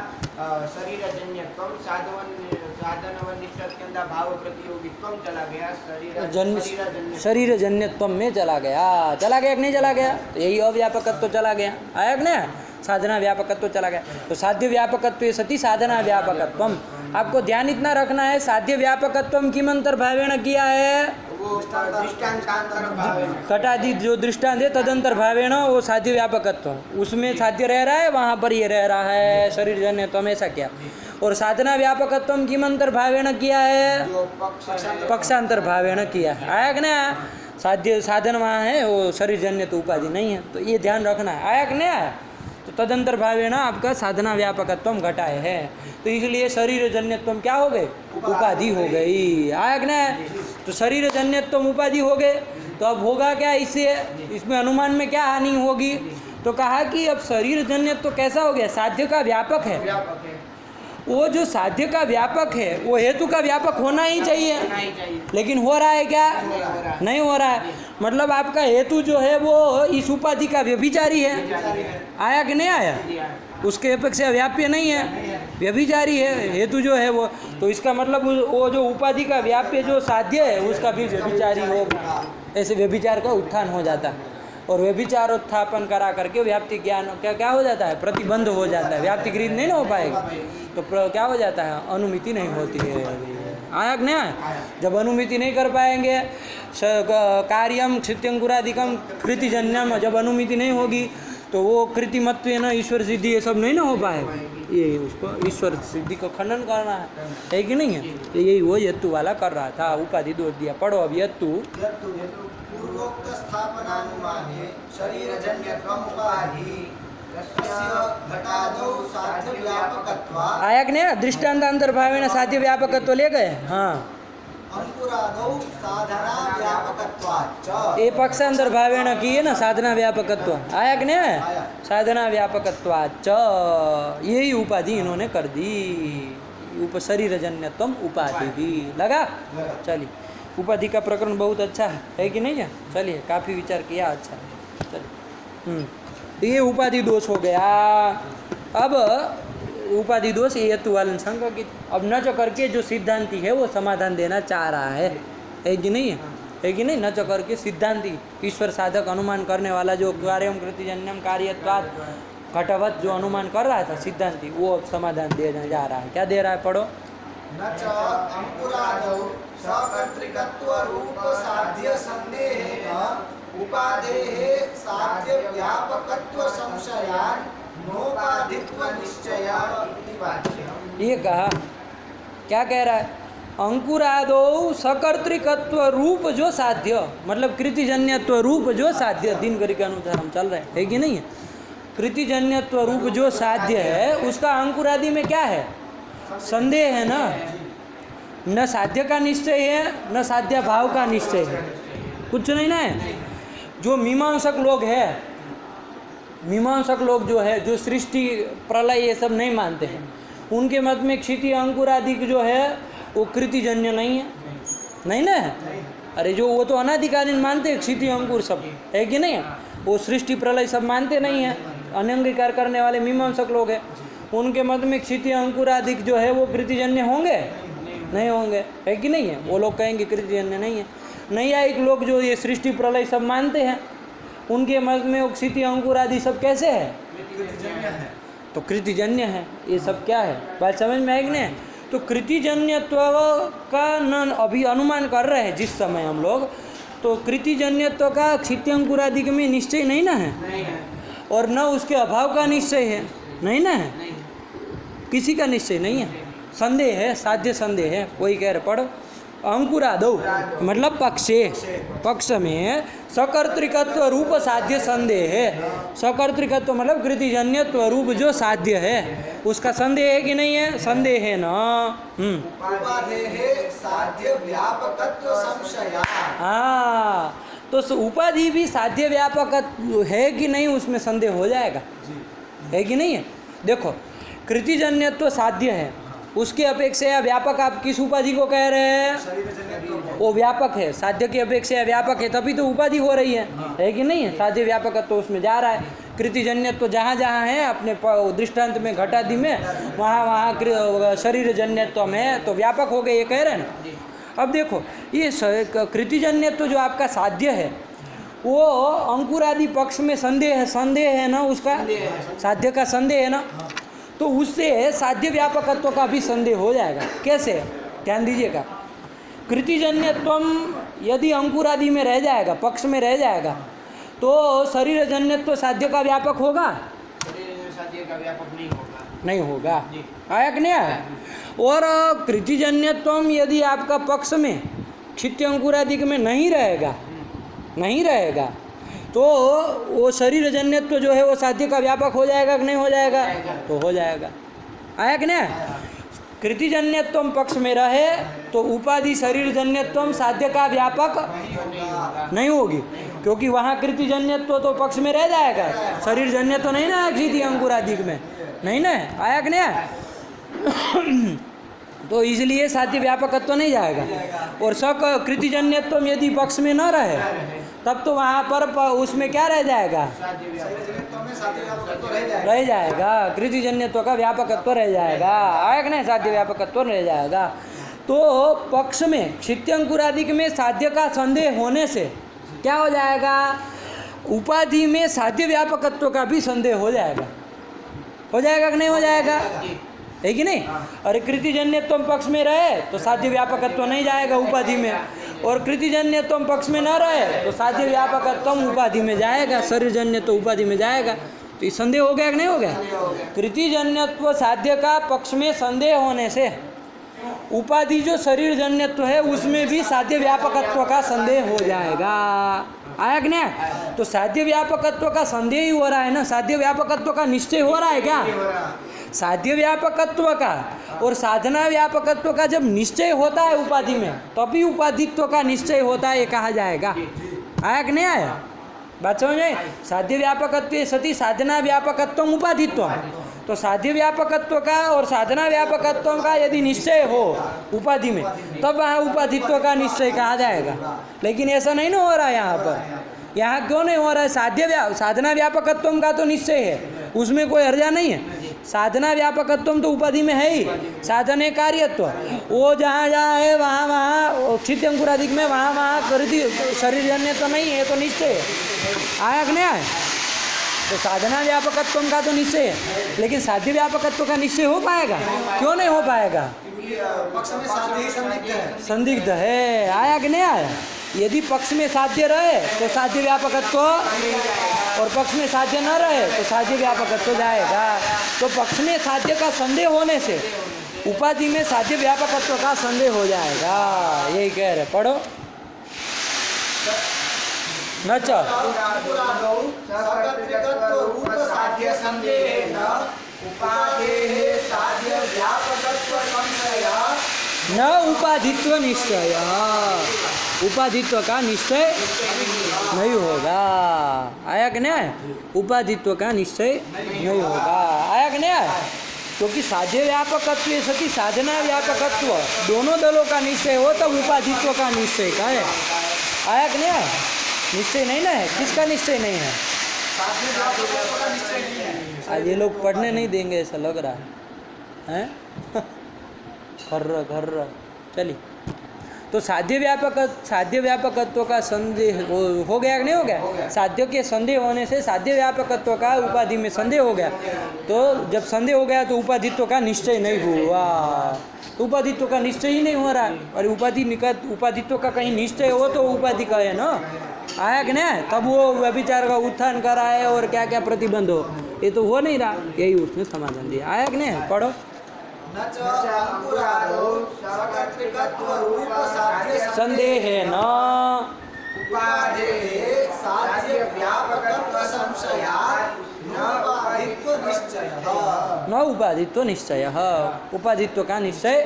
B: शरीर जन्यत्व, साधनवन निष्ठ अत्यंता भाव प्रतियोगित्व चला गया
A: शरीर जन्यत्व में चला गया कि नहीं चला गया, तो यही अव्यापकत्व चला गया, आया कि नहीं, साधना व्यापकत्व चला गया। तो साध्य व्यापकत्व सती साधना व्यापकत्व, आपको ध्यान इतना रखना है, साध्य व्यापकत्व किम अंतर्भावेण किया है, घटादि जो दृष्टांत है तदंतर भावेण वो साध्य व्यापकत्व, उसमें साध्य रह रहा है, वहाँ पर ये रह रहा है शरीर जन्य, तो हमेशा क्या। और साधना व्यापकत्व किम अंतर्भावेण किया है, पक्षांतर भावेण किया है, आया कि नहीं, साध्य साधन वहाँ है, वो शरीर जन्य तो उपाधि नहीं है, तो ये ध्यान रखना है, आया कि नहीं आया। तो तदंतर भावेण आपका साधना व्यापकत्व घटाए है, तो इसलिए शरीर जन्यत्व क्या हो गए, उपाधि हो गई, आया कि नहीं। तो शरीर जन्यत्व उपाधि हो गए, तो अब होगा क्या इससे, इसमें अनुमान में क्या हानि होगी, तो कहा कि अब शरीर जन्यत्व कैसा हो गया, साध्य का व्यापक है, वो जो साध्य का व्यापक है वो हेतु का व्यापक होना ही चाहिए, लेकिन हो रहा है क्या, नहीं हो रहा है। मतलब आपका हेतु जो है वो इस उपाधि का व्यभिचारी है, आया कि नहीं आया, उसके अपेक्षा व्याप्य नहीं है, व्यभिचारी है हेतु जो है वो, तो इसका मतलब वो जो उपाधि का व्याप्य जो साध्य है उसका भी व्यभिचारी होगा, ऐसे व्यभिचार का उत्थान हो जाता है। और व्यभिचारोत्थापन करा करके व्याप्ति ज्ञान क्या क्या हो जाता है, प्रतिबंध हो जाता है, व्याप्ति गृहीत नहीं ना हो पाएगा, तो क्या हो जाता है, अनुमिति नहीं होती है, आया कि नहीं। जब अनुमिति नहीं कर पाएंगे, कार्यम क्षित्यंकुरादिकम कृतिजन्यम, जब अनुमिति नहीं होगी तो वो कृतिमत्व न ईश्वर सिद्धि ये सब नहीं ना हो पाएगा, ये उसको ईश्वर सिद्धि को खंडन करना है कि नहीं है। तो यही वो यत्तु वाला कर रहा था, उपाधि दोष दिया, पढ़ो अब यत्तु।
E: पूर्वोक्त स्थापनानुमाने शरीरजन्यत्वम् उपाधि तस्य घटादौ साध्य व्यापकत्वात्,
A: आया कि नहीं, दृष्टांत अंतर्भावेण साध्य व्यापकत्व ले गए, हाँ,
E: अंकुरादौ साधना व्यापकत्वात् च,
A: ये पक्ष अंतर्भावेण की है ना साधना व्यापकत्व, आया कि नहीं, साधना व्यापकत्वाच्च, यही उपाधि इन्होंने कर दी, शरीरजन्यत्वम उपाधि दी, लगा। चलिए, उपाधि का प्रकरण बहुत अच्छा है कि नहीं है, चलिए काफ़ी विचार किया, अच्छा चलिए। तो ये उपाधि दोष हो गया। अब उपाधि दोष ये हेतु वालन शंका की। अब न च करके जो सिद्धांति है वो समाधान देना चाह रहा है कि नहीं है कि नहीं? न च करके सिद्धांति ईश्वर साधक अनुमान करने वाला जो कार्यम कृतिजन्यम कार्यत्वात् घटवत जो अनुमान कर रहा था सिद्धांति, वो अब समाधान देने जा रहा है। क्या दे रहा है? पढ़ो।
E: न च अंकुरादौ सकर्तृकत्व रूप साध्य संदेहेन उपादेः साध्य व्यापकत्व संशयान् नोपाधित्व निश्चय इति वाच्यम्।
A: ये कहा, क्या कह रहा है? अंकुरादौ सकर्तृकत्व रूप जो साध्य, मतलब कृतिजन्यत्व रूप जो साध्य, दिनकरी के अनुसार हम चल रहे हैं, है कि नहीं है? कृतिजन्यत्व रूप जो साध्य है उसका अंकुरादि में क्या है? संदेह है ना। न साध्य का निश्चय है न साध्य भाव का निश्चय है, कुछ नहीं ना है। जो मीमांसक लोग हैं, मीमांसक लोग जो है, जो सृष्टि प्रलय ये सब नहीं मानते हैं, उनके मत में क्षिति अंकुरादि जो है वो कृतिजन्य नहीं है, नहीं ना है। अरे जो वो तो अनादिकालीन मानते हैं क्षिति अंकुर सब, है कि नहीं? वो सृष्टि प्रलय सब मानते नहीं है, अनंगीकार करने वाले मीमांसक लोग हैं। उनके मत में क्षिति अंकुरादि जो है वो कृतिजन्य होंगे? नहीं होंगे, है कि नहीं है? वो लोग कहेंगे कृतिजन्य नहीं है। नैयायिक लोग जो ये सृष्टि प्रलय सब मानते हैं, उनके मत में वो क्षिति अंकुरादि सब कैसे है? तो कृतिजन्य है। ये सब क्या है? बात समझ में आएगी ना? तो कृतिजन्यत्व का न अभी अनुमान कर रहे हैं जिस समय हम लोग, तो कृतिजन्यत्व का क्षित्यंकुरादि में निश्चय नहीं ना है, और न उसके अभाव का निश्चय है, नहीं ना है, किसी का निश्चय नहीं है, संदेह है, साध्य संदेह है। वही कह रहे, पढ़ो। अंकुरादौ मतलब पक्षे, पक्ष में सकर्तृकत्व रूप साध्य संदेह है। सकर्तृकत्व मतलब कृतिजन्यत्व रूप जो साध्य है उसका संदेह है कि नहीं है? संदेह है ना।
E: उपादेः साध्य व्यापकत्व संशया।
A: हाँ, तो उपाधि भी साध्य व्यापक है कि नहीं उसमें संदेह हो जाएगा, है कि नहीं है? देखो, कृतिजन्यत्व साध्य है, उसकी अपेक्षा व्यापक आप किस उपाधि को कह रहे हैं? वो व्यापक है, साध्य की अपेक्षा व्यापक है, तभी तो उपाधि हो रही है कि नहीं है? साध्य व्यापक तो उसमें जा रहा है। कृतिजन्यत्व तो जहाँ जहाँ है अपने दृष्टांत में घटादि में, वहाँ वहाँ शरीर जन्यत्व में है, तो व्यापक हो गए, ये कह रहे हैं ना। अब देखो, ये कृतिजन्यत्व जो आपका साध्य है वो अंकुरादि पक्ष में संदेह है ना, उसका साध्य का संदेह है ना, तो उससे साध्य व्यापकत्व का भी संदेह हो जाएगा। कैसे? ध्यान दीजिएगा। कृतिजन्यत्व यदि अंकुरादि में रह जाएगा, पक्ष में रह जाएगा, तो शरीर जन्यत्व साध्य का व्यापक होगा?
B: साध्य का व्यापक नहीं होगा,
A: नहीं होगा। आया कि नहीं आया? और कृतिजन्यत्व यदि आपका पक्ष में क्षित्य अंकुरादि में नहीं रहेगा, तो वो शरीर जन्यत्व जो है वो साध्य का व्यापक हो जाएगा कि नहीं हो जाएगा? तो हो जाएगा। आया कि नहीं? कृतिजन्यत्व पक्ष में रहे तो उपाधि शरीर जन्यत्व साध्य का व्यापक नहीं होगी, क्योंकि वहाँ कृतिजन्यत्व तो पक्ष में रह जाएगा, शरीर जन्यत्व नहीं ना क्षिति अंकुरादि में, नहीं ना? आया कि नहीं? तो इसलिए साध्य व्यापकत्व नहीं जाएगा। और कृतिजन्यत्व यदि पक्ष में न रहे तब तो वहाँ पर उसमें क्या रह जाएगा? रह जाएगा, कृतिजन्यत्व का व्यापकत्व रह जाएगा। आया कि नहीं? साध्य व्यापकत्व रह जाएगा। तो पक्ष में क्षित्यंकुरादि में साध्य का संदेह होने से क्या हो जाएगा? उपाधि में साध्य व्यापकत्व का भी संदेह हो जाएगा। हो जाएगा कि नहीं हो जाएगा? है कि नहीं? अरे कृतिजन्यत्व पक्ष में रहे तो साध्य व्यापकत्व नहीं जाएगा उपाधि में, और कृतिजन्यत्व पक्ष में न रहे तो साध्य व्यापकत्व उपाधि में जाएगा, शरीरजन्यत्व उपाधि में जाएगा। तो ये संदेह हो गया कि नहीं हो गया? कृतिजन्यत्व साध्य का पक्ष में संदेह होने से उपाधि जो शरीर जन्यत्व है उसमें भी साध्य व्यापकत्व का संदेह हो जाएगा। आया कि नहीं? तो साध्य व्यापकत्व का संदेह ही हो रहा है ना, साध्य व्यापकत्व का निश्चय हो रहा है क्या? साध्य व्यापकत्व का और साधना व्यापकत्व का जब निश्चय होता है उपाधि में, तभी उपाधित्व का निश्चय होता है, ये कहा जाएगा। आया कि नहीं आया? बात समझ में? साध्य व्यापकत्व सती साधना व्यापकत्व उपाधित्व, तो साध्य व्यापकत्व का और साधना व्यापकत्व का यदि निश्चय हो उपाधि में, तब वहाँ उपाधित्व का निश्चय कहा जाएगा। लेकिन ऐसा नहीं ना हो रहा है यहाँ पर। यहाँ क्यों नहीं हो रहा है? साधना व्यापकत्व का तो निश्चय है, उसमें कोई हर्जा नहीं है, साधना व्यापकत्व तो उपाधि में है ही, साधन है कार्यत्व। वो जहाँ जहाँ है वहाँ वहाँ क्षिति अंकुरादिक में वहाँ वहाँ कर दी, शरीर जन्य तो नहीं है, तो निश्चय है। आया कि नहीं आया? तो साधना व्यापकत्व का तो निश्चय है, लेकिन साध्य व्यापकत्व का निश्चय हो पाएगा? क्यों नहीं हो पाएगा?
E: पक्ष में साध्य ही संदिग्ध है।
A: संदिग्ध है। आया कि नहीं आया? यदि पक्ष में साध्य रहे तो साध्य व्यापकत्व, और पक्ष में साध्य न रहे तो साध्य व्यापकत्व जाएगा। तो पक्ष में साध्य का संदेह होने से उपाधि में साध्य व्यापकत्व का संदेह हो जाएगा, यही कह रहे। पढ़ो न च
E: अंकुरादौ सकर्तृकत्व रूप साध्य संदेहेन उपादेः साध्य व्यापकत्व संशया
A: न उपाधित्व निश्चय, उपाधित्व का निश्चय नहीं होगा। आया कि नहीं आया? उपाधित्व का निश्चय नहीं होगा। आया कि नहीं आया? क्योंकि साध्य व्यापकत्व सती साधना व्यापकत्व दोनों दलों का निश्चय हो तब उपाधित्व का निश्चय का है। आया कि नहीं आया? निश्चय नहीं ना है। किसका निश्चय नहीं है?
E: साध्य व्यापकत्व का निश्चय नहीं है।
A: आज ये लोग पढ़ने नहीं देंगे ऐसा लग रहा है, हैं? खर्र चलिए। तो साध्य व्यापकत्व का संदेह हो गया कि नहीं हो गया? साध्य के संदेह होने से साध्य व्यापकत्व का उपाधि में संदेह हो गया। तो जब संदेह हो गया तो उपाधित्व का निश्चय नहीं हुआ। तो उपाधित्व का निश्चय ही नहीं हो रहा है। और उपाधित्व का कहीं निश्चय हो तो उपाधि का है ना। आया कि नहीं? तब वो व्यभिचार का उत्थान कराए और क्या क्या प्रतिबंध हो, ये तो हो नहीं रहा। यही उसने समाधान दिया। आया कि नहीं? पढ़ो
E: न च अंकुरादौ सकर्तृकत्व रूप साध्य
A: संदेहेन
E: उपादेः साध्य व्यापकत्व संशयात् न उपाधित्व निश्चयः।
A: न उपाधित्व निश्चय, उपाधित्व का निश्चय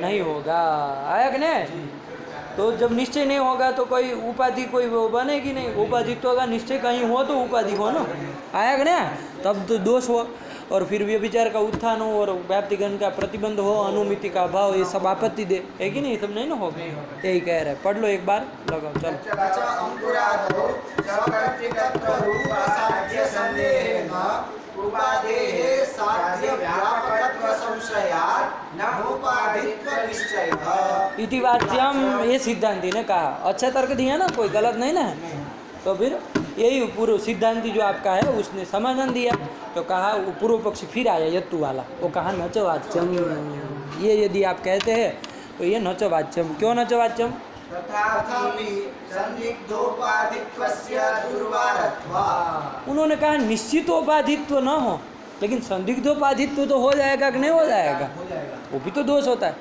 A: नहीं होगा। आया कि नहीं? तो जब निश्चय नहीं होगा तो कोई उपाधि कोई वो बनेगी नहीं। उपाधित्व का निश्चय कहीं हो तो उपाधि हो ना। आया कि नहीं? तब तो दोष हो, और फिर व्यभिचार का उत्थान हो, और व्याप्तिगण का प्रतिबंध हो, अनुमिति का अभाव, ये सब आपत्ति दे, है कि नहीं? सब नहीं ना होगा। यही कह रहे। पढ़ लो एक बार, लगाओ चलो।
E: न च अंकुरादौ सकर्तृकत्व रूप साध्य संदेहेन उपादेः साध्य व्यापकत्व संशयात् न उपाधित्व निश्चयः।
A: इति वाच्यम, ये सिद्धांति ने कहा। अच्छा तर्क दिया ना, कोई गलत नहीं ना है। तो फिर यही पूर्व सिद्धांति जो आपका है उसने समाधान दिया। तो कहा वो पूर्व पक्षी फिर आया यत्तु वाला, वो कहा न च वाच्यम। ये यदि आप कहते हैं तो ये न च वाच्यम। क्यों न च वाच्यम?
E: तथापि संदिग्धोपाधित्वस्य दुर्वारत्वात्।
A: उन्होंने कहा निश्चितोपाधित्व न हो, लेकिन संदिग्धोपाधित्व तो हो जाएगा कि नहीं हो जाएगा? वो भी तो दोष होता है।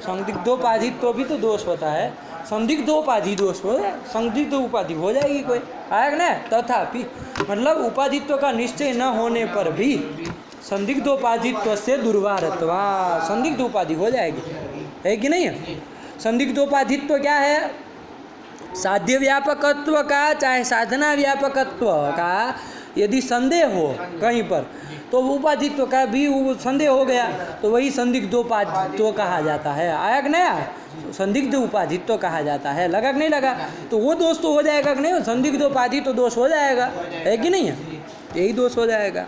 A: संदिग्धोपाधित्व भी तो दोष होता है। संदिग्धोपाधि दोष हो जाए, संदिग्ध उपाधि हो जाएगी कोई। आया ना? तथापि मतलब उपाधित्व का निश्चय न होने पर भी संदिग्धोपाधित्व से दुर्वारत्वा, संदिग्ध उपाधि हो जाएगी, है कि नहीं? संदिग्धोपाधित्व क्या है? साध्य व्यापकत्व का चाहे साधना व्यापकत्व का यदि संदेह हो कहीं पर तो उपाधित्व का भी वो संदेह हो गया, तो वही संदिग्धोपाधित्व कहा जाता है। आया कि नहीं? संदिग्ध उपाधित्व कहा जाता है। लगा कि नहीं लगा? तो वो दोष तो हो जाएगा कि नहीं? संदिग्धोपाधि तो दोष हो जाएगा, है कि नहीं? यही दोष हो जाएगा।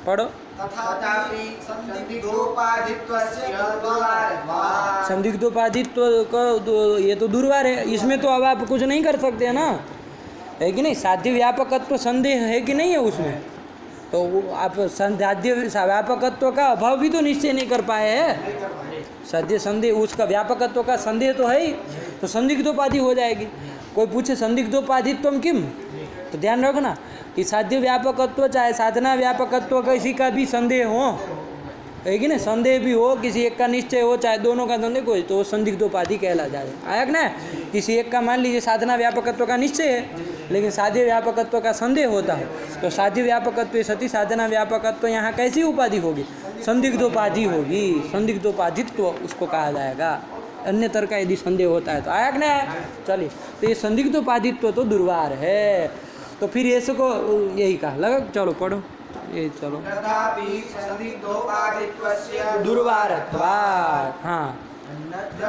A: पढ़ो।
E: तथापि संदिग्धोपाधित्वस्य दुर्वारत्वात्।
A: संदिग्धोपाधित्व का ये तो दुर्वार है, इसमें तो अब आप कुछ नहीं कर सकते हैं ना, है कि नहीं? साध्य व्यापकत्व संदेह है कि नहीं है उसमें? तो आप साध्य व्यापकत्व का अभाव भी तो निश्चय नहीं कर पाए हैं। साध्य संदेह, उसका व्यापकत्व का संदेह तो है ही, तो संदिग्धोपाधि हो जाएगी। कोई पूछे संदिग्धोपाधित्वम किम, तो ध्यान रखना कि साध्य व्यापकत्व चाहे साधना व्यापकत्व किसी का भी संदेह हो, है कि नहीं? संदेह भी हो, किसी एक का निश्चय हो, चाहे दोनों का संदेह कोई, तो संदिग्धोपाधि कहला जाए। आया कि नहीं? किसी एक का मान लीजिए साधना व्यापकत्व का निश्चय है लेकिन साध्य व्यापकत्व का संदेह होता है, तो साध्य व्यापकत्व सती साधना व्यापकत्व यहाँ कैसी उपाधि होगी? संदिग्धोपाधि होगी। संदिग्धोपाधित्व उसको कहा जाएगा। अन्य तरह का यदि संदेह होता है तो। आया कि नहीं? चलिए, तो ये संदिग्धोपाधित्व तो दुर्वार है। तो फिर इसको यही कहा लगा। चलो पढ़ो ये, चलो।
E: तथापि संदिग्धोपाधित्वस्य
A: दुर्वारत्वात्। हाँ,
E: न च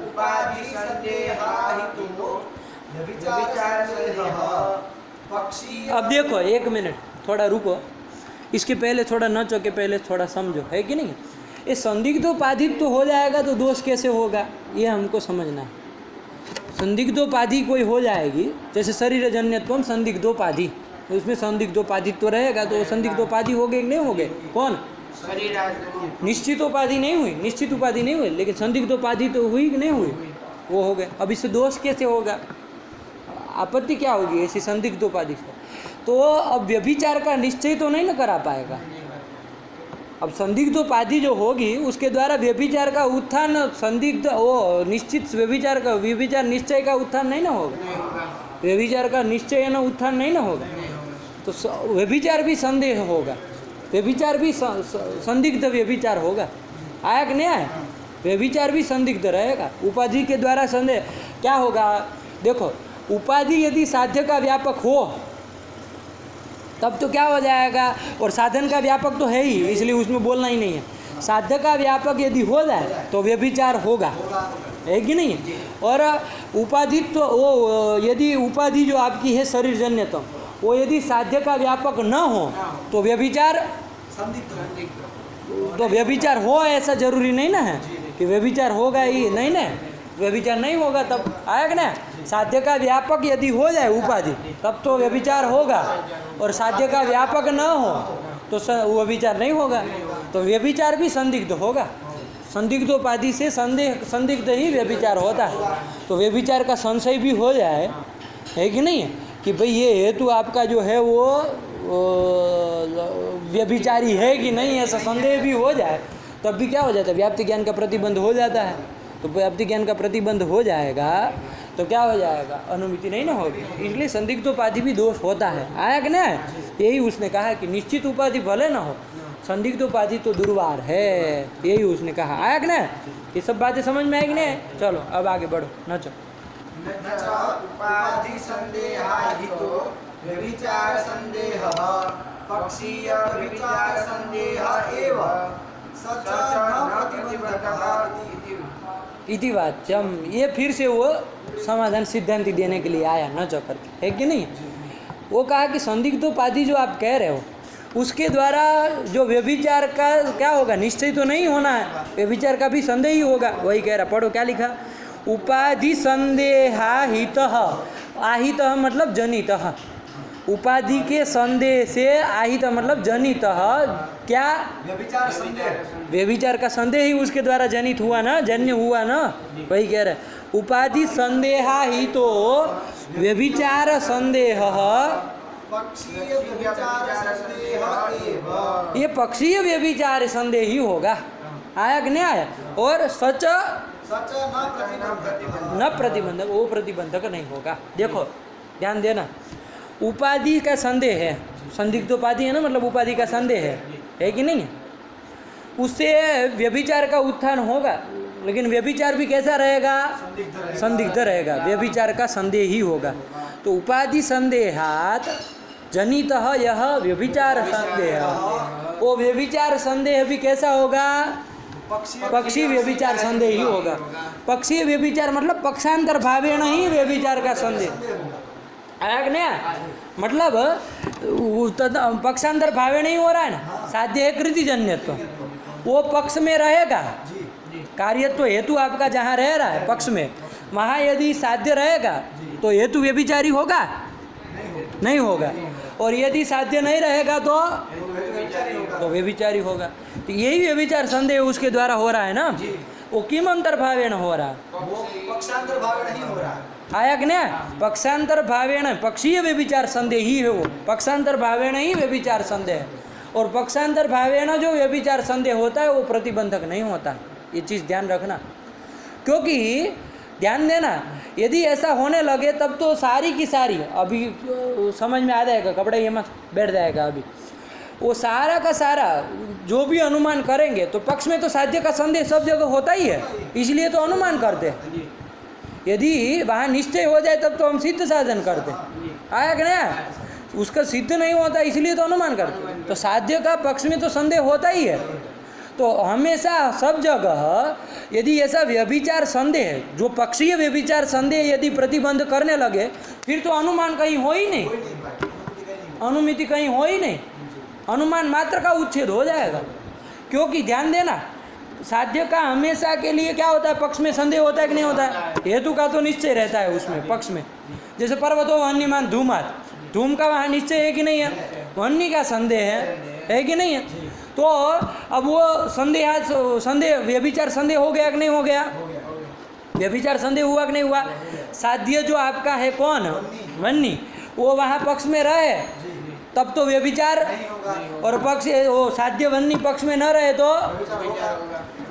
E: उपाधि संदेहाहितो व्यभिचारसंदेहः पक्षी।
A: अब देखो एक मिनट, थोड़ा रुको। इसके पहले थोड़ा न चौके पहले थोड़ा समझो, है कि नहीं? ये संदिग्धोपाधित तो हो जाएगा तो दोष कैसे होगा ये हमको समझना है। संदिग्धोपाधि कोई हो जाएगी, जैसे शरीरजन्यत्वम संदिग्धोपाधि, तो उसमें संदिग्धोपाधित तो रहेगा, तो संदिग्धोपाधि हो गए कि नहीं हो गए? कौन? निश्चित उपाधि नहीं हुई, निश्चित उपाधि नहीं हुई, लेकिन संदिग्ध उपाधि तो हुई कि नहीं हुई? वो हो गए। अब इससे दोष कैसे होगा? आपत्ति क्या होगी ऐसी संदिग्ध उपाधि से? तो अब व्यभिचार का निश्चय तो नहीं ना करा पाएगा। अब संदिग्ध उपाधि जो होगी उसके द्वारा व्यभिचार का उत्थान, संदिग्ध वो निश्चित व्यभिचार निश्चय का उत्थान नहीं ना होगा। व्यभिचार का निश्चय ना उत्थान नहीं ना होगा, तो व्यभिचार भी संदेह होगा, व्यभिचार भी संदिग्ध व्यभिचार होगा। आया कि नहीं आया? व्यभिचार भी संदिग्ध रहेगा। उपाधि के द्वारा संदेह क्या होगा? देखो, उपाधि यदि साध्य का व्यापक हो तब तो क्या हो जाएगा, और साधन का व्यापक तो है ही, इसलिए उसमें बोलना ही नहीं है। साध्य का व्यापक यदि हो जाए तो व्यभिचार होगा, है कि नहीं? और उपाधि तो वो यदि उपाधि जो आपकी है शरीरजन्यतम, वो यदि साध्य का व्यापक न हो तो व्यभिचार तो व्यभिचार हो, ऐसा जरूरी नहीं ना है कि व्यभिचार होगा ही, नहीं ना, व्यभिचार नहीं होगा तब आएगा ना। साध्य का व्यापक यदि हो जाए उपाधि तब तो व्यभिचार होगा, और साध्य का व्यापक न हो तो व्यभिचार नहीं होगा, तो व्यभिचार भी संदिग्ध होगा। संदिग्धोपाधि से संदिग्ध ही व्यभिचार होता है। तो व्यभिचार का संशय भी हो जाए, है कि नहीं, कि भाई ये हेतु आपका जो है वो व्यभिचारी है कि नहीं, ऐसा संदेह भी हो जाए तब भी क्या हो जाता है? व्याप्ति ज्ञान का प्रतिबंध हो जाता है। तो व्याप्ति ज्ञान का प्रतिबंध हो जाएगा तो क्या हो जाएगा? अनुमिति नहीं ना होगी। इसलिए संदिग्धोपाधि भी दोष होता है। आया कि नहीं? यही उसने कहा कि निश्चित उपाधि भले ना हो, संदिग्धोपाधि तो दुर्वार है, यही उसने कहा। आया कि नहीं? ये सब बातें समझ में आई कि नहीं? चलो अब आगे बढ़ो, नचो।
E: उपाधि संदेहाहितो व्यभिचार संदेह पक्षीय व्यभिचार संदेह एव सच न प्रतिबंधकः
A: इति वाच्यम। ये फिर से वो समाधान सिद्धांति देने के लिए आया न चौकर, है कि नहीं? वो कहा कि संदिग्धोपाधि जो आप कह रहे हो उसके द्वारा जो व्यभिचार का क्या होगा? निश्चय तो नहीं होना है, व्यभिचार का भी संदेह ही होगा। वही कह रहा, पढ़ो क्या लिखा? उपाधि संदेहाहित, आहित मतलब जनित, उपाधि के संदेह से आहित मतलब जनित, क्या?
E: व्यभिचार संदेह,
A: व्यभिचार का संदेह ही उसके द्वारा जनित हुआ ना, जन्य हुआ ना। वही कह रहे, उपाधि संदेहाहितो व्यभिचार संदेह
E: पक्षीय व्यभिचार संदेह एव,
A: ये पक्षीय व्यभिचार संदेह ही होगा। आया कि नहीं आया? और सच
E: सच न प्रतिबंधकः,
A: न प्रतिबंधक, वो प्रतिबंधक नहीं होगा। देखो ध्यान देना, उपाधि का संदेह है, संदिग्धोपाधि है ना, मतलब उपाधि का संदेह है कि नहीं? उससे व्यभिचार का उत्थान होगा, लेकिन व्यभिचार भी कैसा रहेगा? संदिग्ध रहेगा, व्यभिचार का संदेह ही होगा। तो उपाधि संदेहात जनित यह व्यभिचार संदेह, वो व्यभिचार संदेह भी कैसा होगा? पक्षी व्यभिचार संदेह ही होगा। पक्षी व्यभिचार मतलब पक्षांतर भावेण ही व्यभिचार का संदेह। आया कि नहीं? मतलब पक्षांतर भावेण ही हो रहा है ना। साध्य है कृतिजन्यत्व, वो पक्ष में रहेगा, कार्यत्व हेतु आपका जहाँ रह रहा है पक्ष में, वहाँ यदि साध्य रहेगा तो हेतु व्यभिचारी होगा? नहीं होगा। और यदि साध्य नहीं रहेगा तो व्यभिचारी होगा। तो यही व्यभिचार संदेह उसके द्वारा हो रहा है ना। वो किम अंतर्भावेण हो रहा है?
E: पक्षांतर भावेण ही हो रहा है।
A: आया कि नहीं? पक्षांतर भावेण, पक्षीय व्यभिचार संदेह ही है वो, पक्षांतर भावेण ही व्यभिचार संदेह है। और पक्षांतर भावेण जो व्यभिचार संदेह होता है वो प्रतिबंधक नहीं होता। ये चीज़ ध्यान रखना, क्योंकि ध्यान देना, यदि ऐसा होने लगे तब तो सारी की सारी अभी समझ में आ जाएगा, कपड़ा ये मत बैठ जाएगा। अभी वो सारा का सारा जो भी अनुमान करेंगे तो पक्ष में तो साध्य का संदेह सब जगह होता ही है, इसलिए तो अनुमान करते हैं। यदि वहाँ निश्चय हो जाए तब तो हम सिद्ध साधन करते। आया कि नहीं? उसका सिद्ध नहीं होता इसलिए तो अनुमान करते। तो साध्य का पक्ष में तो संदेह होता ही है। तो हमेशा सब जगह यदि ऐसा व्यभिचार संदेह, जो पक्षीय व्यभिचार संदेह यदि प्रतिबंध करने लगे फिर तो अनुमान कहीं हो ही नहीं, अनुमिति कहीं हो ही नहीं। अनुमान मात्र का उच्छेद हो जाएगा। क्योंकि ध्यान देना, साध्य का हमेशा के लिए क्या होता है, पक्ष में संदेह होता है कि नहीं होता है? हेतु का तो निश्चय रहता है उसमें पक्ष में। जैसे पर्वतो वह्निमान धूमात, धूम का वहाँ निश्चय है कि नहीं है? वह्नि का संदेह है कि नहीं है? तो अब वो संदेह व्यभिचार संदेह हो गया कि नहीं हो गया? व्यभिचार संदेह हुआ कि नहीं हुआ? साध्य जो आपका है कौन, वह्नि, वो वहाँ पक्ष में रहे तब तो व्यभिचार, और पक्ष वो साध्य वह्नि पक्ष में न रहे तो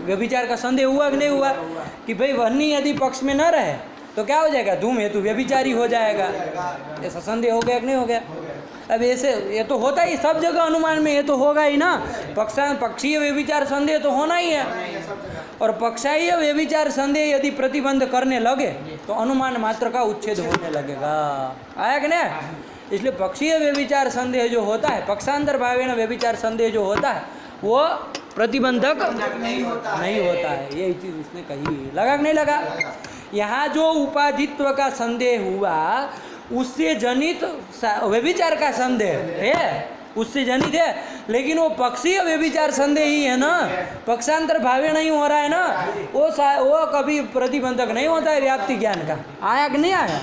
A: व्यभिचार का संदेह हुआ कि नहीं हुआ? कि भाई वह्नि यदि पक्ष में न रहे तो क्या हो जाएगा, धूम हेतु व्यभिचारी हो जाएगा। ऐसा संदेह हो गया कि नहीं हो गया? अब ऐसे ये तो होता ही सब जगह, अनुमान में ये तो होगा ही ना। पक्षीय व्यभिचार संदेह तो होना ही है, और पक्षाय व्यभिचार संदेह यदि प्रतिबंध करने लगे तो अनुमान मात्र का उच्छेद होने लगेगा। आया कि नहीं? इसलिए पक्षीय व्यभिचार संदेह जो होता है, पक्षांतर भावेन व्यभिचार संदेह जो होता है, वो प्रतिबंधक नहीं होता है। यही चीज़ उसने कही। लगा कि नहीं लगा? यहाँ जो उपाधित्व का संदेह हुआ उससे जनित व्यभिचार का संदेह है, उससे जनित है, लेकिन वो पक्षीय व्यभिचार संदेह ही है ना, पक्षांतर भावे नहीं हो रहा है ना, वो कभी प्रतिबंधक नहीं होता है व्याप्ति ज्ञान का। आया कि नहीं आया?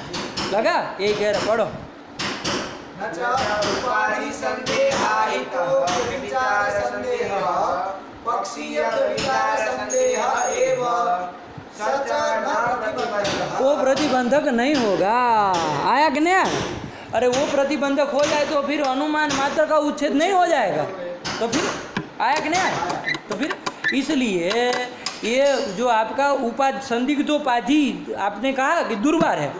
A: लगा? यही कह रहा, पढ़ो।
E: न च उपाधि संदेहाहितो व्यभिचार संदेह पक्षीय व्यभिचार संदेह एव सच न प्रतिबंधक।
A: वो प्रतिबंधक नहीं होगा। आया कि नहीं? अरे वो प्रतिबंधक हो जाए तो फिर अनुमान मात्र का उच्छेद नहीं हो जाएगा, तो फिर आया कि नहीं आया? तो फिर इसलिए ये जो आपका संदिग्धोपाधि आपने कहा कि दुर्वार है,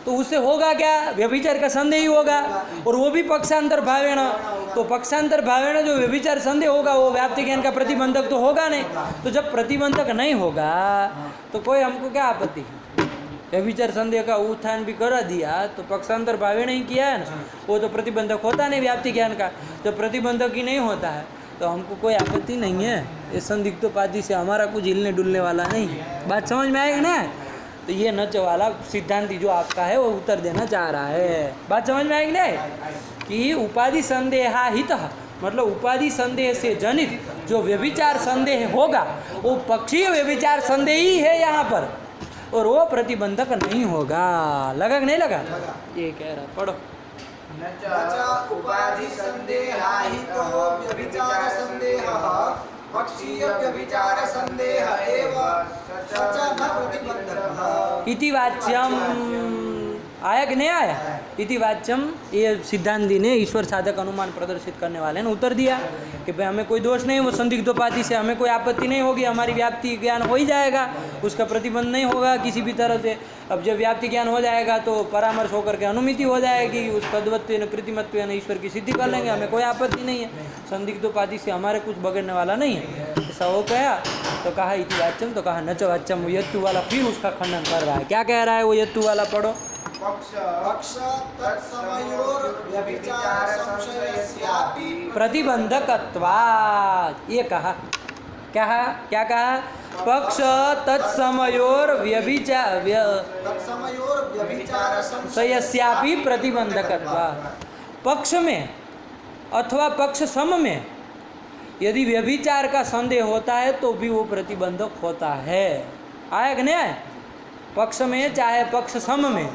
A: तो उससे होगा क्या? व्यभिचार का संदेह ही होगा, और वो भी पक्षांतर भावेण। तो पक्षांतर भावेण जो व्यभिचार संदेह होगा वो व्याप्ति ज्ञान का प्रतिबंधक तो होगा नहीं। तो जब प्रतिबंधक नहीं होगा तो कोई हमको क्या आपत्ति है? व्यभिचार संदेह का उत्थान भी करा दिया तो पक्षांतर भावेण ही किया है ना, वो तो प्रतिबंधक होता नहीं व्याप्ति ज्ञान का। जब प्रतिबंधक ही नहीं होता है तो हमको कोई आपत्ति नहीं है। इस संदिग्धोपाधि से हमारा कुछ हिलने डुलने वाला नहीं। बात समझ में आएगी ना? तो ये नच वाला सिद्धांति जो आपका है वो उत्तर देना चाह रहा है। बात समझ में आएगी ना? कि उपाधि संदेहाहित, मतलब उपाधि संदेह से जनित जो व्यभिचार संदेह होगा वो पक्षीय व्यभिचार संदेह ही है यहाँ पर, और वो प्रतिबंधक नहीं होगा। लगा कि नहीं लगा? ये कह रहा, पढ़ो।
B: न च उपाधि संदेहाहितो व्यभिचार संदेहः पक्षीय व्यभिचार संदेह एव सच न प्रतिबंधकः।
A: इति वाच्यम आया कि नहीं आया? इति वाच्यम, ये सिद्धांति ने ईश्वर साधक अनुमान प्रदर्शित करने वाले ने उत्तर दिया कि भाई हमें कोई दोष नहीं, वो संदिग्धोपाधि से हमें कोई आपत्ति नहीं होगी, हमारी व्याप्ति ज्ञान हो ही जाएगा, उसका प्रतिबंध नहीं होगा किसी भी तरह से। अब जब व्याप्ति ज्ञान हो जाएगा तो परामर्श होकर के अनुमिति हो जाएगी, उस तद्वत्व कृतिमत्व ईश्वर की सिद्धि कर लेंगे, हमें कोई आपत्ति नहीं है। संदिग्धोपाधि से हमारे कुछ बगड़ने वाला नहीं है। ऐसा हो गया तो कहा इति वाच्यम, तो कहा नच वाच्यम। वो यत्तु वाला फिर उसका खंडन कर रहा है। क्या कह रहा है वो यत्तु वाला? पढ़ो।
E: पक्ष तत्समयोर व्यभिचार संशयस्यापि
A: प्रतिबंधकत्वात्, ये कहा। क्या कहा? पक्ष तत्समयोर व्यभिचार संशयस्यापि प्रतिबंधकत्वात्, पक्ष में अथवा पक्ष सम में यदि व्यभिचार का संदेह होता है तो भी वो प्रतिबंधक होता है। आया कि नहीं आया? पक्ष में चाहे पक्ष सम में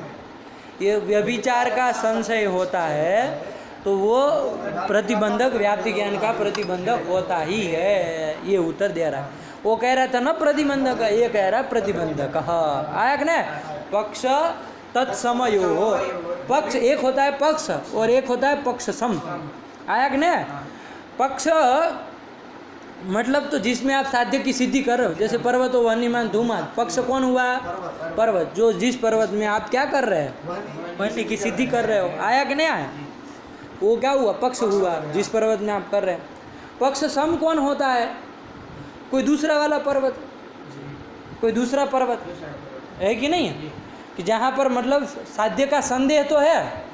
A: ये व्यभिचार का संशय होता है तो वो प्रतिबंधक व्याप्ति ज्ञान का प्रतिबंधक होता ही है। ये उत्तर दे रहा है। वो कह रहा था ना प्रतिबंधक, ये कह रहा है प्रतिबंधक। आया कि नहीं? पक्ष तत्समयो, पक्ष एक होता है पक्ष और एक होता है पक्ष सम। आया कि नहीं? पक्ष मतलब तो जिसमें आप साध्य की सिद्धि कर रहे हो, जैसे पर्वत हो वह्निमान धूमात, पक्ष कौन हुआ? पर्वत। जो जिस पर्वत में आप क्या कर रहे हो? वह्नि की सिद्धि कर रहे हो। आया कि नहीं आया? वो क्या हुआ? पक्ष हुआ, जिस पर्वत में आप कर रहे हैं। पक्ष सम कौन होता है? कोई दूसरा वाला पर्वत, कोई दूसरा पर्वत है कि नहीं है? कि जहाँ पर मतलब साध्य का संदेह तो है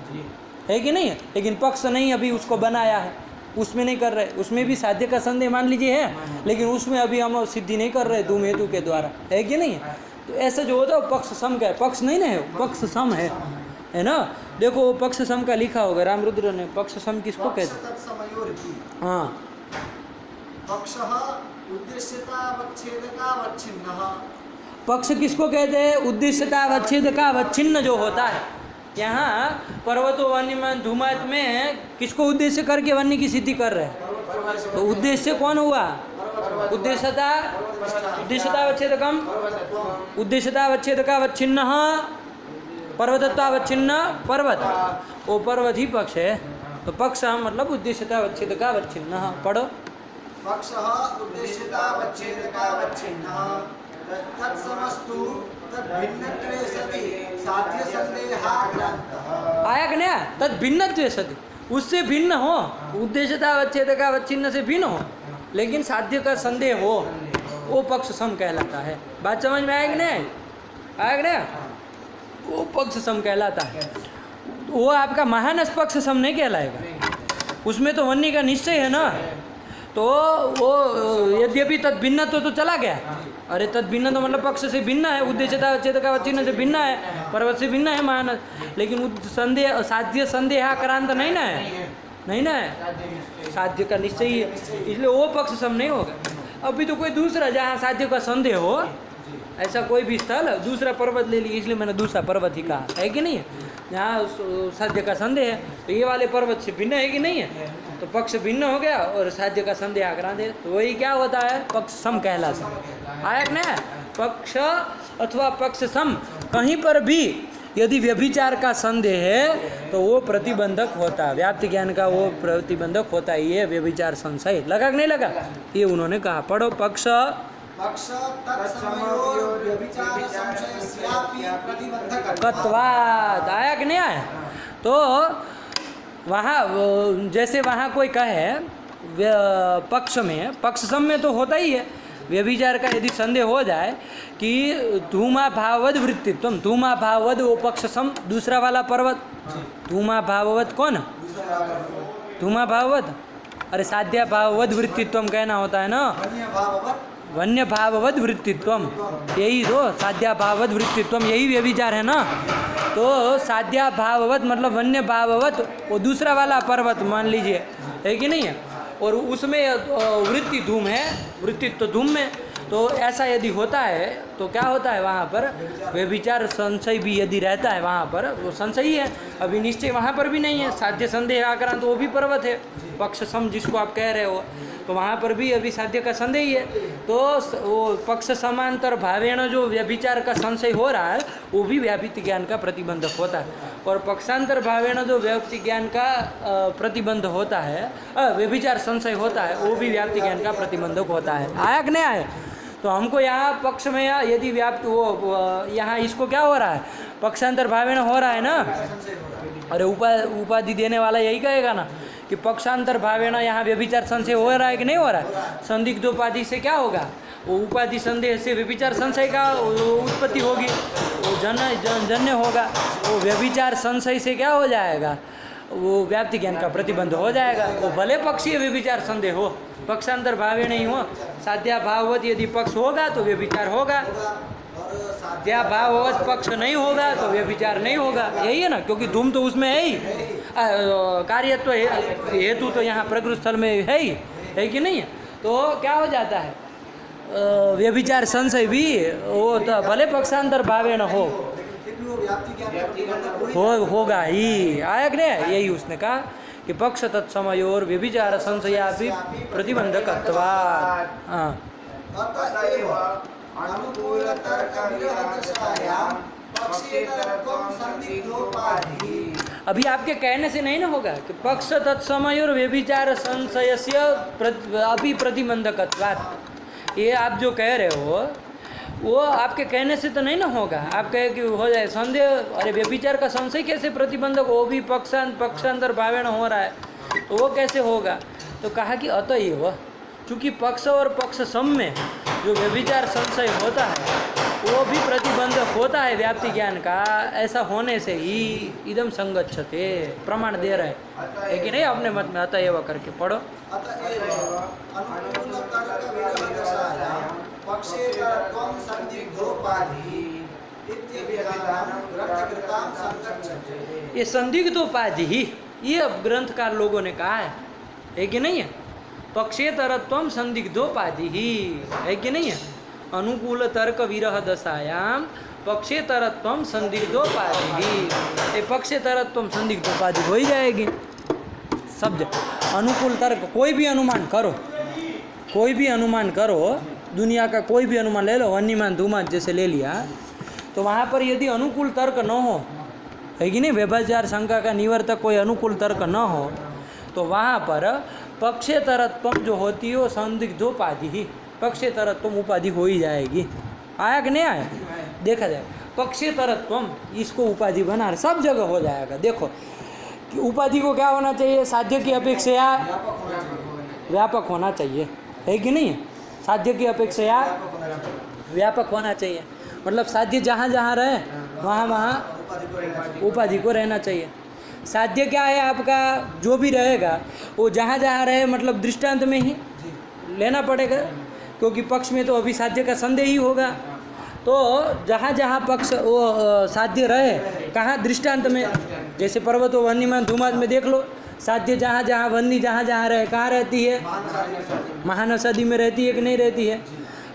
A: कि नहीं है, लेकिन पक्ष नहीं अभी उसको बनाया है, उसमें नहीं कर रहे। उसमें भी साध्य का संदेह मान लीजिए है, लेकिन उसमें अभी हम सिद्धि नहीं कर रहे धूम हेतु के द्वारा, है कि नहीं है? तो ऐसा जो होता है पक्ष सम का है। पक्ष नहीं ना है, पक्ष सम है। है ना। देखो वो पक्ष सम का लिखा होगा, रामरुद्र ने पक्ष सम किसको
E: पक्ष
A: कहते हैं?
E: तत्समयोरिति
A: हाँ,
E: पक्षः उद्देश्यतावच्छेदकावच्छिन्नः।
A: पक्ष किसको कहते हैं? उद्देश्यता अवच्छेद का अवच्छिन्न जो होता है। यहाँ पर्वतो वन्य में धूमात में किसको उद्देश्य करके वन्य की सिद्धि कर रहे हैं? तो उद्देश्य कौन हुआ? उद्देश्यता अवच्छेदकम, उद्देश्यता अवच्छेद का अवच्छिन्न, पर्वतत्वावच्छिन्न पर्वत, वो पर्वत ही पक्ष है। तो पक्ष मतलब उद्देश्यता अवच्छेद का अवच्छिन्न। पढ़ो।
E: पक्षः उद्देश्यतावच्छेदकावच्छिन्नः तत्समस्तु तद्भिन्नत्वे सति साध्यसन्देहाक्रान्तः।
A: आया कि नहीं? तद भिन्नत्वे सति, उससे भिन्न हो, उद्देश्यता अवच्छेद का अवच्छिन्न से भिन्न हो, लेकिन साध्य का संदेह हो, वो पक्ष सम कहलाता है। बात समझ में आया कि नहीं? आया कि नहीं? वो पक्ष सम कहलाता है। वो आपका महानस पक्ष सम नहीं कहलाएगा, उसमें तो वन्य का निश्चय है ना। तो वो यद्यपि तद भिन्न तो चला गया। अरे तद भिन्न तो मतलब पक्ष से भिन्न है, उद्देश्यता अवच्छेद का अवच्छिन्न से भिन्न है, पर्वत से भिन्न है महानस, लेकिन संदेह साध्य संदेहाक्रांत नहीं ना है, नहीं ना है, साध्य का निश्चय ही है, इसलिए वो पक्ष सम नहीं होगा। अभी तो कोई दूसरा जहाँ साध्य का संदेह हो, ऐसा कोई भी स्थल दूसरा पर्वत ले लिया, इसलिए मैंने दूसरा पर्वत ही कहा, है कि नहीं है? यहाँ साध्य का संदेह है तो ये वाले पर्वत से भिन्न है कि नहीं है? तो पक्ष भिन्न हो गया और साध्य का संदेह आक्रांत है, तो वही क्या होता है? पक्ष सम कहलाता है। आया कि नहीं? पक्ष अथवा पक्ष सम कहीं पर भी यदि व्यभिचार का संदेह है तो वो प्रतिबंधक होता है, व्याप्ति ज्ञान का वो प्रतिबंधक होता है। ये व्यभिचार संशय लगा कि नहीं लगा? ये उन्होंने कहा। पढ़ो। पक्ष
E: तत्समयोर्व्यभिचार संशयस्यापि
A: प्रतिबंधकत्वात्। आया कि नहीं आया? तो वहाँ जैसे वहाँ कोई कहे पक्ष में, पक्ष सम में तो होता ही है, व्यभिचार का यदि संदेह हो जाए कि धूमा भाववद वृत्तित्व, धूमा भाववद वो पक्ष सम, दूसरा वाला पर्वत धूमा भाववद कौन? धूमा भाववद, अरे साध्या भाववद वृत्तित्व कहना होता है ना, वन्य भाववद वृत्तित्वम, यही तो साध्या भाववद वृत्तित्वम, यही व्यभिचार है ना। तो साध्या भाववत मतलब वन्य भाववत, वो दूसरा वाला पर्वत मान लीजिए, है कि नहीं है? और उसमें वृत्ति धूम है, वृत्तित्व धूम में, तो ऐसा यदि होता है तो क्या होता है? वहाँ पर व्यभिचार संशय भी यदि रहता है, वहाँ पर वो संशय ही है, अभी निश्चय वहाँ पर भी नहीं है, साध्य संदेह आक्रांत, तो वो भी पर्वत है, पक्ष सम जिसको आप कह रहे हो, तो वहाँ पर भी अभी साध्य का संदेह ही है। तो वो पक्ष समांतर भावेण जो व्यभिचार का संशय हो रहा है वो भी व्याप्ति ज्ञान का प्रतिबंधक होता है, और पक्षांतर भावेण जो व्याप्ति ज्ञान का प्रतिबंध होता है, व्यभिचार संशय होता है, वो भी व्याप्ति ज्ञान का प्रतिबंधक होता है। आया कि नहीं आया? तो हमको यहाँ पक्ष में यदि व्याप्त वो यहाँ इसको क्या हो रहा है? पक्षांतर भावेण हो रहा है ना। अरे उपाधि देने वाला यही कहेगा ना कि पक्षांतर भावेण यहाँ व्यभिचार संशय हो रहा है कि नहीं हो रहा है? संदिग्ध उपाधि से क्या होगा? वो उपाधि संदेह से व्यभिचार संशय का उत्पत्ति होगी, वो जन्य होगा, वो व्यभिचार संशय से क्या हो जाएगा? वो व्याप्ति ज्ञान का प्रतिबंध हो जाएगा। वो भले पक्षीय व्यभिचार संदेह हो, पक्षांतर भावे नहीं हो, साध्या भाववत यदि पक्ष होगा तो व्यभिचार होगा, साध्या भाववत पक्ष नहीं होगा तो व्यभिचार नहीं होगा, यही है ना, क्योंकि धूम तो उसमें है ही, कार्यत्व हेतु तो यहाँ प्रकृत स्थल में है ही, है कि नहीं है? तो क्या हो जाता है? व्यभिचार संशय भी वो तो भले पक्षांतर भावे न होगा ही। आया कि नहीं? यही उसने कहा कि पक्ष तत्समयोर व्यभिचार संशया भी प्रतिबंधकत्वात्। हाँ, अभी आपके कहने से नहीं ना होगा कि पक्ष तत्समयोर व्यभिचार संशयस्य अभी प्रतिबंधकत्वात्। ये आप जो कह रहे हो वो आपके कहने से तो नहीं ना होगा। आप कहे कि हो जाए संदेह, अरे व्यभिचार का संशय कैसे प्रतिबंधक? वो भी पक्षांतर भावेण हो रहा है, तो वो कैसे होगा? तो कहा कि अतएव, चूँकि पक्ष और पक्ष सम में जो व्यभिचार संशय होता है वो भी प्रतिबंधक होता है व्याप्ति ज्ञान का, ऐसा होने से ही इदम संगच्छते, प्रमाण दे रहे है कि नहीं अपने मत में? अतएव करके पढ़ो।
E: इत्यभिधानं ग्रंथकृतां संरक्षते।
A: ये संदिग्धोपाधि ही, ये अब ग्रंथकार लोगों ने कहा है कि नहीं है? पक्षेतरत्वम संदिग्धोपाधि ही, है कि नहीं है? अनुकूल तर्क विरह दशायाम पक्षेतरत्वम संदिग्धोपाधि ही, ये पक्षेतरत्वम संदिग्धोपाधि हो ही जाएगी। सब अनुकूल तर्क, कोई भी अनुमान करो, कोई भी अनुमान करो, दुनिया का कोई भी अनुमान ले लो, वन्यमान धूमान जैसे ले लिया, तो वहाँ पर यदि अनुकूल तर्क न हो, है कि नहीं, व्यभिचार शंका का निवर्तक कोई अनुकूल तर्क न हो, तो वहाँ पर पक्षेतरत्वम जो होती है वो संदिग्धोपाधि ही, पक्षेतरत्वम उपाधि हो ही जाएगी। आया कि नहीं आया? देखा जाए पक्षेतरत्वम, इसको उपाधि बना रहे, सब जगह हो जाएगा। देखो कि उपाधि को क्या होना चाहिए? साध्य की अपेक्षा व्यापक होना चाहिए, है कि नहीं? साध्य की अपेक्षा व्यापक होना चाहिए, मतलब साध्य जहाँ जहाँ रहे वहाँ वहाँ उपाधि को रहना चाहिए। साध्य क्या है आपका? जो भी रहेगा वो जहाँ जहाँ रहे, मतलब दृष्टांत में ही लेना पड़ेगा, क्योंकि पक्ष में तो अभी साध्य का संदेह ही होगा। तो जहाँ जहाँ पक्ष वो साध्य रहे, कहाँ? दृष्टांत में। जैसे पर्वतो वन्यमान धूमाद में देख लो, साध्य जहाँ जहाँ वन्य जहाँ जहाँ रहे, कहाँ रहती है? महानसादि में रहती है कि नहीं रहती है?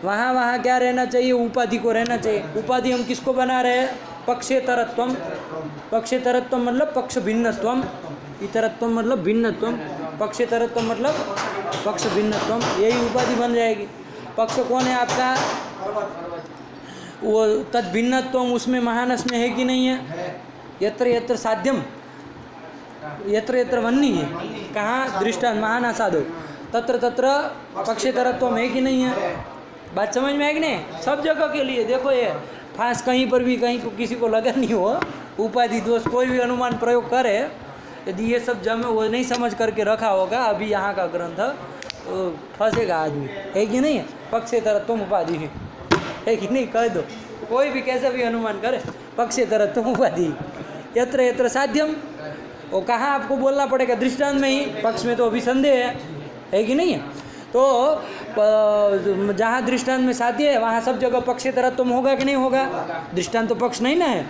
A: वहाँ वहाँ क्या रहना चाहिए? उपाधि को रहना चाहिए। उपाधि हम किसको बना रहे हैं? पक्षेतरत्वम। पक्षेतरत्वम मतलब पक्ष भिन्नत्वम, इतरत्वम मतलब भिन्नत्वम, पक्षेतरत्वम मतलब पक्ष भिन्नत्वम, यही उपाधि बन जाएगी। पक्ष कौन है आपका? वो तद भिन्नत्वम, उसमें महानस में है कि नहीं है? यत्र यत्र साध्यम यत्र यत्र वन्नी है, कहाँ? दृष्टांत महानासादो, तत्र तत्र पक्षेतरत्वम है कि नहीं है? बात समझ में है कि नहीं? सब जगह के लिए देखो, ये फांस कहीं पर भी कहीं को किसी को लगा नहीं हो, उपाधि दोष कोई भी अनुमान प्रयोग करे, यदि ये सब जमे वो नहीं समझ करके रखा होगा अभी यहाँ का ग्रंथ, तो फंसेगा आदमी, है कि नहीं? पक्षेतरत्वम उपाधि है कि नहीं? कह दो, कोई भी कैसा भी अनुमान करे, पक्षेतरत्वम उपाधि, यत्र यत्र साध्यम, वो कहाँ आपको बोलना पड़ेगा? दृष्टांत में ही। पक्ष में तो अभी संदेह है कि नहीं है? तो जहाँ दृष्टांत में साध्य है वहाँ सब जगह पक्षेतरत्वम होगा कि नहीं होगा? दृष्टांत तो पक्ष नहीं ना है,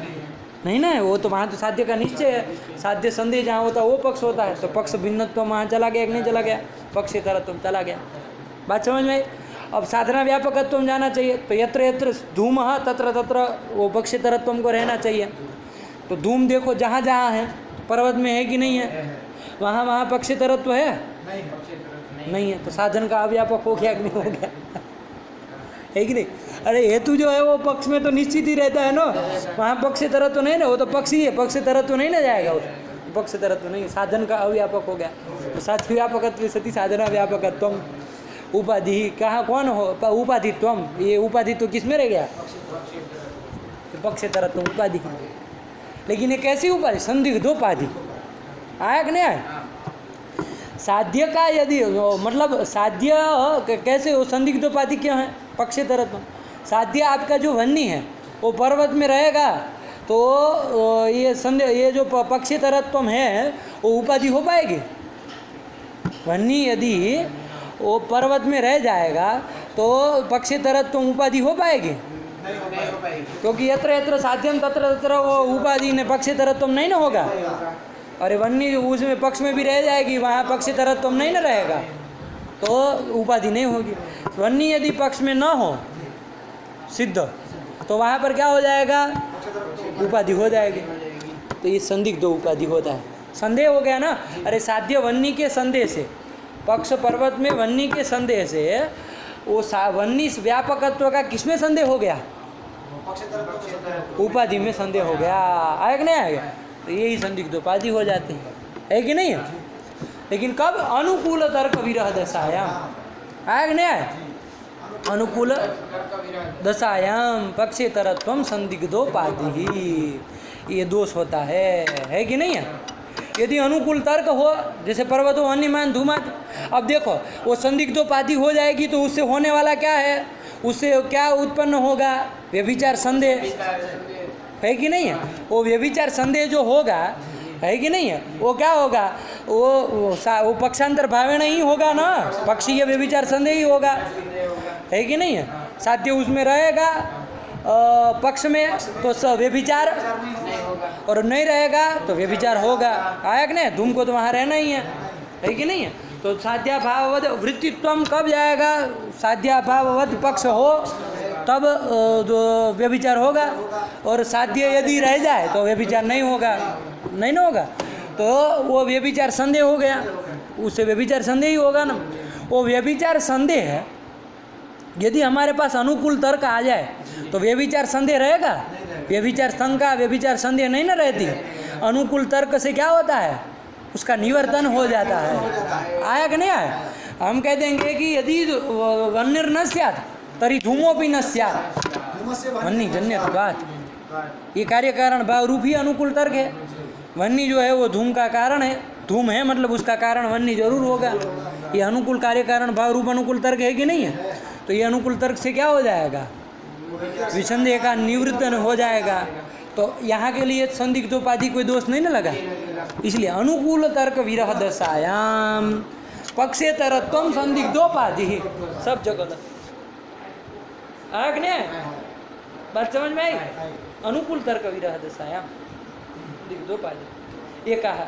A: नहीं ना है वो, तो वहाँ तो साध्य का निश्चय है। साध्य संदेह जहाँ होता है वो पक्ष होता है, तो पक्ष भिन्नत्व वहाँ चला गया कि नहीं चला गया? पक्षेतरत्वम चला गया। बात समझ में आई? अब साधना व्यापकत्व जाना चाहिए, तो यत्र यत्र धूम तत्र तत्र वो पक्षेतरत्वम को रहना चाहिए। तो धूम देखो जहाँ जहाँ है, पर्वत में है कि नहीं है? वहाँ वहाँ पक्षेतरत्व है? नहीं है, तो साधन का अव्यापक हो गया कि नहीं हो गया? है कि नहीं? अरे हेतु जो है वो पक्ष में तो निश्चित ही रहता है ना, वहाँ पक्षेतरत्व तो नहीं ना, वो तो पक्ष ही है, पक्षेतरत्व तो नहीं ना जाएगा, वो पक्षेतरत्व नहीं, साधन का अव्यापक हो गया। तो साध्य व्यापकत्व सती साधना व्यापकत्वम उपाधि, कहाँ कौन हो? उपाधित्वम, ये उपाधित्व किस में रह गया? पक्षेतरत्व उपाधि। लेकिन ये कैसी उपाधि? संदिग्धोपाधि। आया कि नहीं आया? साध्य का यदि मतलब साध्य कैसे हो? संदिग्धोपाधि क्यों है? पक्षेतरत्व। साध्य आपका जो वन्य है वो पर्वत में रहेगा, तो ये जो पक्षेतरत्व है वो उपाधि हो पाएगी? वन्य यदि वो पर्वत में रह जाएगा तो पक्षेतरत्व उपाधि हो पाएगी? क्योंकि यत्र यत्र साध्यम तत्र तत्र वो उपाधि ने पक्षेतरत्व नहीं ना होगा। अरे वन्य उसमें पक्ष में भी रह जाएगी, वहाँ पक्षेतरत्व नहीं ना रहेगा, तो उपाधि नहीं होगी। वन्य यदि पक्ष में न हो सिद्ध, तो वहाँ पर क्या हो जाएगा? उपाधि हो जाएगी। तो ये संदिग्ध उपाधि होता है। संदेह हो गया ना? अरे साध्य वन्य के संदेह से, पक्ष पर्वत में वन्य के संदेह से वो वन्य व्यापकत्व का किसमें संदेह हो गया? उपाधि में संदेह हो गया। आया कि नहीं आएगा? तो यही संदिग्ध उपाधि हो जाते हैं, है कि नहीं है? लेकिन कब? अनुकूल तर्क विरह दशायाम। आया कि नहीं आया? अनुकूल दशायाम पक्षेतरत्वम संदिग्धोपाधि, ये दोष होता है कि नहीं है? यदि अनुकूल तर्क हो, जैसे पर्वतो वन्यमान धूमात, अब देखो वो संदिग्धोपाधि हो जाएगी तो उससे होने वाला क्या है? उससे क्या उत्पन्न होगा? व्यभिचार संदेह, है कि नहीं है? वो व्यभिचार संदेह जो होगा, है कि नहीं है, वो क्या होगा? वो पक्षांतर भावे नहीं होगा ना, पक्षीय व्यभिचार संदेह ही होगा, है कि नहीं है? साध्य उसमें रहेगा पक्ष में तो व्यभिचार,
B: नहीं होगा।
A: और नहीं रहेगा तो व्यभिचार होगा। आया कि नहीं? धूम को तो वहाँ रहना ही है कि नहीं है? तो साध्याभाववद वृत्तित्वम कब जाएगा? साध्याभाववद पक्ष हो तब जो व्यभिचार होगा, और साध्य यदि रह जाए तो व्यभिचार नहीं होगा, नहीं ना होगा। तो वो व्यभिचार संदेह हो गया, उससे व्यभिचार संदेह ही होगा ना। वो व्यभिचार संदेह है, यदि हमारे पास अनुकूल तर्क आ जाए तो व्यभिचार संदेह रहेगा? व्यभिचार शंका, व्यभिचार संदेह नहीं ना रहती। अनुकूल तर्क से क्या होता है? उसका निवर्तन हो जाता है। आया कि नहीं आया? हम कह देंगे कि यदि वन्निर न स्यात् तरी धूमोपि न स्यात्, वन्नी जन्यत्वात्। ये कार्य कारण भाव रूप ही अनुकूल तर्क है। वन्नी जो है वो धूम का कारण है, धूम है मतलब उसका कारण वन्नी जरूर होगा। ये अनुकूल कार्य कारण भाव रूप अनुकूल तर्क है कि नहीं है? तो ये अनुकूल तर्क से क्या हो जाएगा? विसंदेह का निवृत्तन हो जाएगा। तो यहाँ के लिए संदिग्धोपाधि कोई दोष नहीं ना लगा, इसलिए अनुकूल तर्क विरह दशायाम पक्षेतरत्वम संदिग्धोपाधि, सब जगह आग ने बात समझ में आई? अनुकूल तर्क विरह दशायाम संदिग्धोपाधि ये कहा।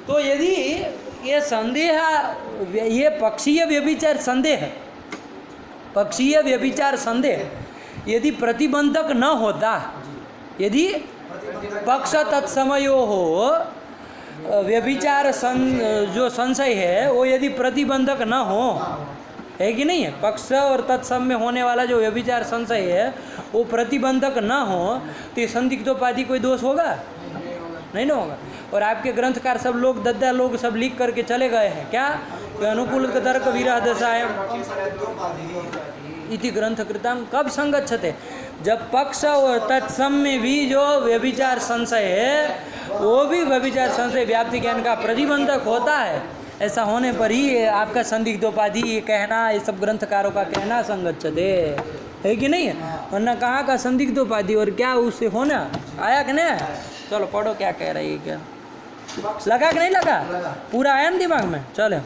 A: तो यदि ये संदेह, ये पक्षीय व्यभिचार संदेह, पक्षीय व्यभिचार संदेह यदि प्रतिबंधक न होता, यदि पक्ष तत्समयो हो व्यभिचार जो संशय है वो यदि प्रतिबंधक न हो, है कि नहीं है? पक्ष और तत्सम में होने वाला जो व्यभिचार संशय है वो प्रतिबंधक न हो तो ये संदिग्धोपाधि कोई दोष होगा? नहीं ना होगा। और आपके ग्रंथकार सब लोग, दद्दा लोग सब लिख करके चले गए हैं क्या? तो अनुकूल तर्क विरह दशायाम इति ग्रंथकृताम कब संगच्छते? जब पक्ष और तत्सम में भी जो व्यभिचार संशय है वो भी व्यभिचार संशय व्याप्ति ज्ञान का प्रतिबंधक होता है। ऐसा होने पर ही आपका संदिग्धोपाधि ये कहना, ये सब ग्रंथकारों का कहना संगच्छते, है कि नहीं है? वरना कहाँ का संदिग्धोपाधि और क्या उससे होना? आया कि नहीं? चलो पढ़ो क्या कह रही है, क्या लगा कि नहीं लगा? पूरा आया ना दिमाग में? चलो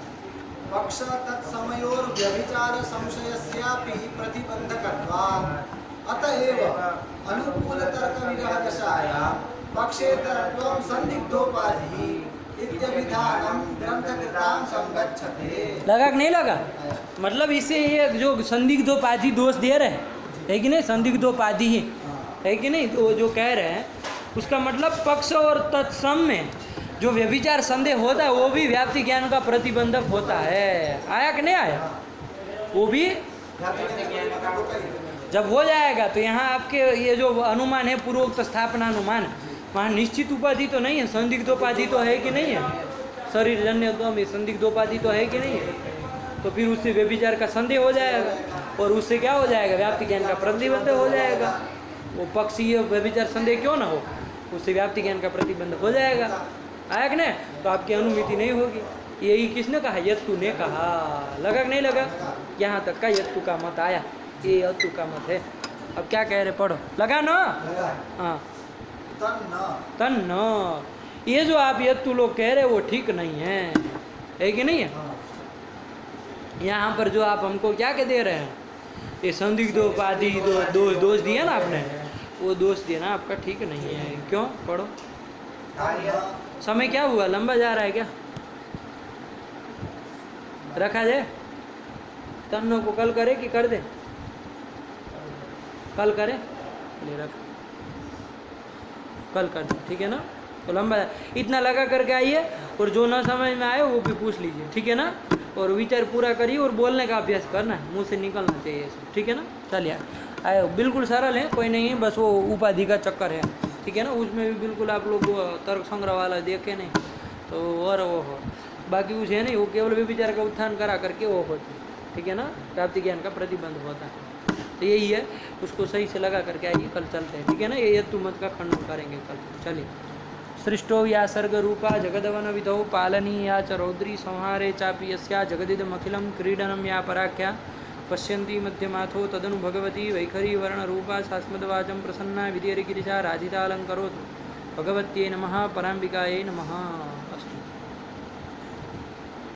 E: पक्ष तत्समयोर व्यभिचार संशयस्यापि प्रतिबंधकत्वात् अतएव अनुकूल तर्क विरह दशायां पक्षेतरत्वं संदिग्धोपाधि इत्यभिधानं ग्रंथकृतां संगच्छते।
A: लगा कि नहीं लगा? मतलब इसे ये जो संदिग्धोपाधि दोष दे रहे हैं, है कि नहीं? संदिग्धोपाधि ही है कि नहीं? तो जो कह रहे हैं उसका मतलब पक्ष और तत्सम में जो व्यभिचार संदेह होता है वो भी व्याप्ति ज्ञान का प्रतिबंधक होता है। आया कि नहीं आया? वो भी जब हो जाएगा तो यहाँ आपके ये जो अनुमान है पूर्वोक्त स्थापना अनुमान, वहाँ निश्चित उपाधि तो नहीं है, संदिग्धोपाधि तो है कि नहीं है? शरीर जन्य संदिग्धोपाधि तो है कि नहीं है? तो फिर उससे व्यभिचार का संदेह हो जाएगा और उससे क्या हो जाएगा? व्याप्ति ज्ञान का प्रतिबंध हो जाएगा। वो पक्षीय व्यभिचार संदेह क्यों ना हो, उससे व्याप्ति ज्ञान का प्रतिबंध हो जाएगा। आया कि नहीं? तो आपकी अनुमिति नहीं होगी। यही किसने कहा? यत्तु ने कहा। लगा कि नहीं लगा? यहाँ तक का यत्तु का मत आया, ये यत्तु का मत है। अब क्या कह रहे, पढ़ो। लगा ना? हाँ, तन्न। ये जो आप यत्तु लोग कह रहे वो ठीक नहीं है कि नहीं है? यहाँ पर जो आप हमको क्या कह दे रहे हैं, ये संदिग्धोपाधि दोष दिया ना आपने, वो दोष देना आपका ठीक नहीं है। क्यों? पढ़ो। समय क्या हुआ? लंबा जा रहा है क्या? रखा जाए? तन्नों को कल करे कि कर दे? कल करे? चलिए रख, कल कर दे, ठीक है ना? तो लंबा इतना लगा करके आइए, और जो ना समझ में आए वो भी पूछ लीजिए, ठीक है ना? और विचार पूरा करिए और बोलने का अभ्यास करना है, मुंह से निकलना चाहिए सब, ठीक है ना? चलिए आए, बिल्कुल सरल है, कोई नहीं है, बस वो उपाधि का चक्कर है, ठीक है ना? उसमें भी बिल्कुल आप लोग तर्क संग्रह वाला देखे नहीं तो और वो हो, बाकी उसे है नहीं, वो केवल विचार का उत्थान करा करके वो होती, ठीक है ना? प्राप्ति ज्ञान का प्रतिबंध होता है। तो यही है, उसको सही से लगा करके आइए, कल चलते हैं, ठीक है ना? ये यत्तु मत का खंडन करेंगे कल। चलिए। सृष्टो या सर्ग रूपा जगदवन विधौ पालनीया च रौद्री संहारे चापि यस्या जगदिदमखिलं क्रीडनं या पराख्या पश्यन्ति मध्यमाथो तदनु भगवती वैखरी वर्णरूपा शास्मदवाचं प्रसन्ना विधिर्गिरिजा राधितालङ्करोतु। भगवत्यै नमः, पराम्बिकायै नमः। अस्तु।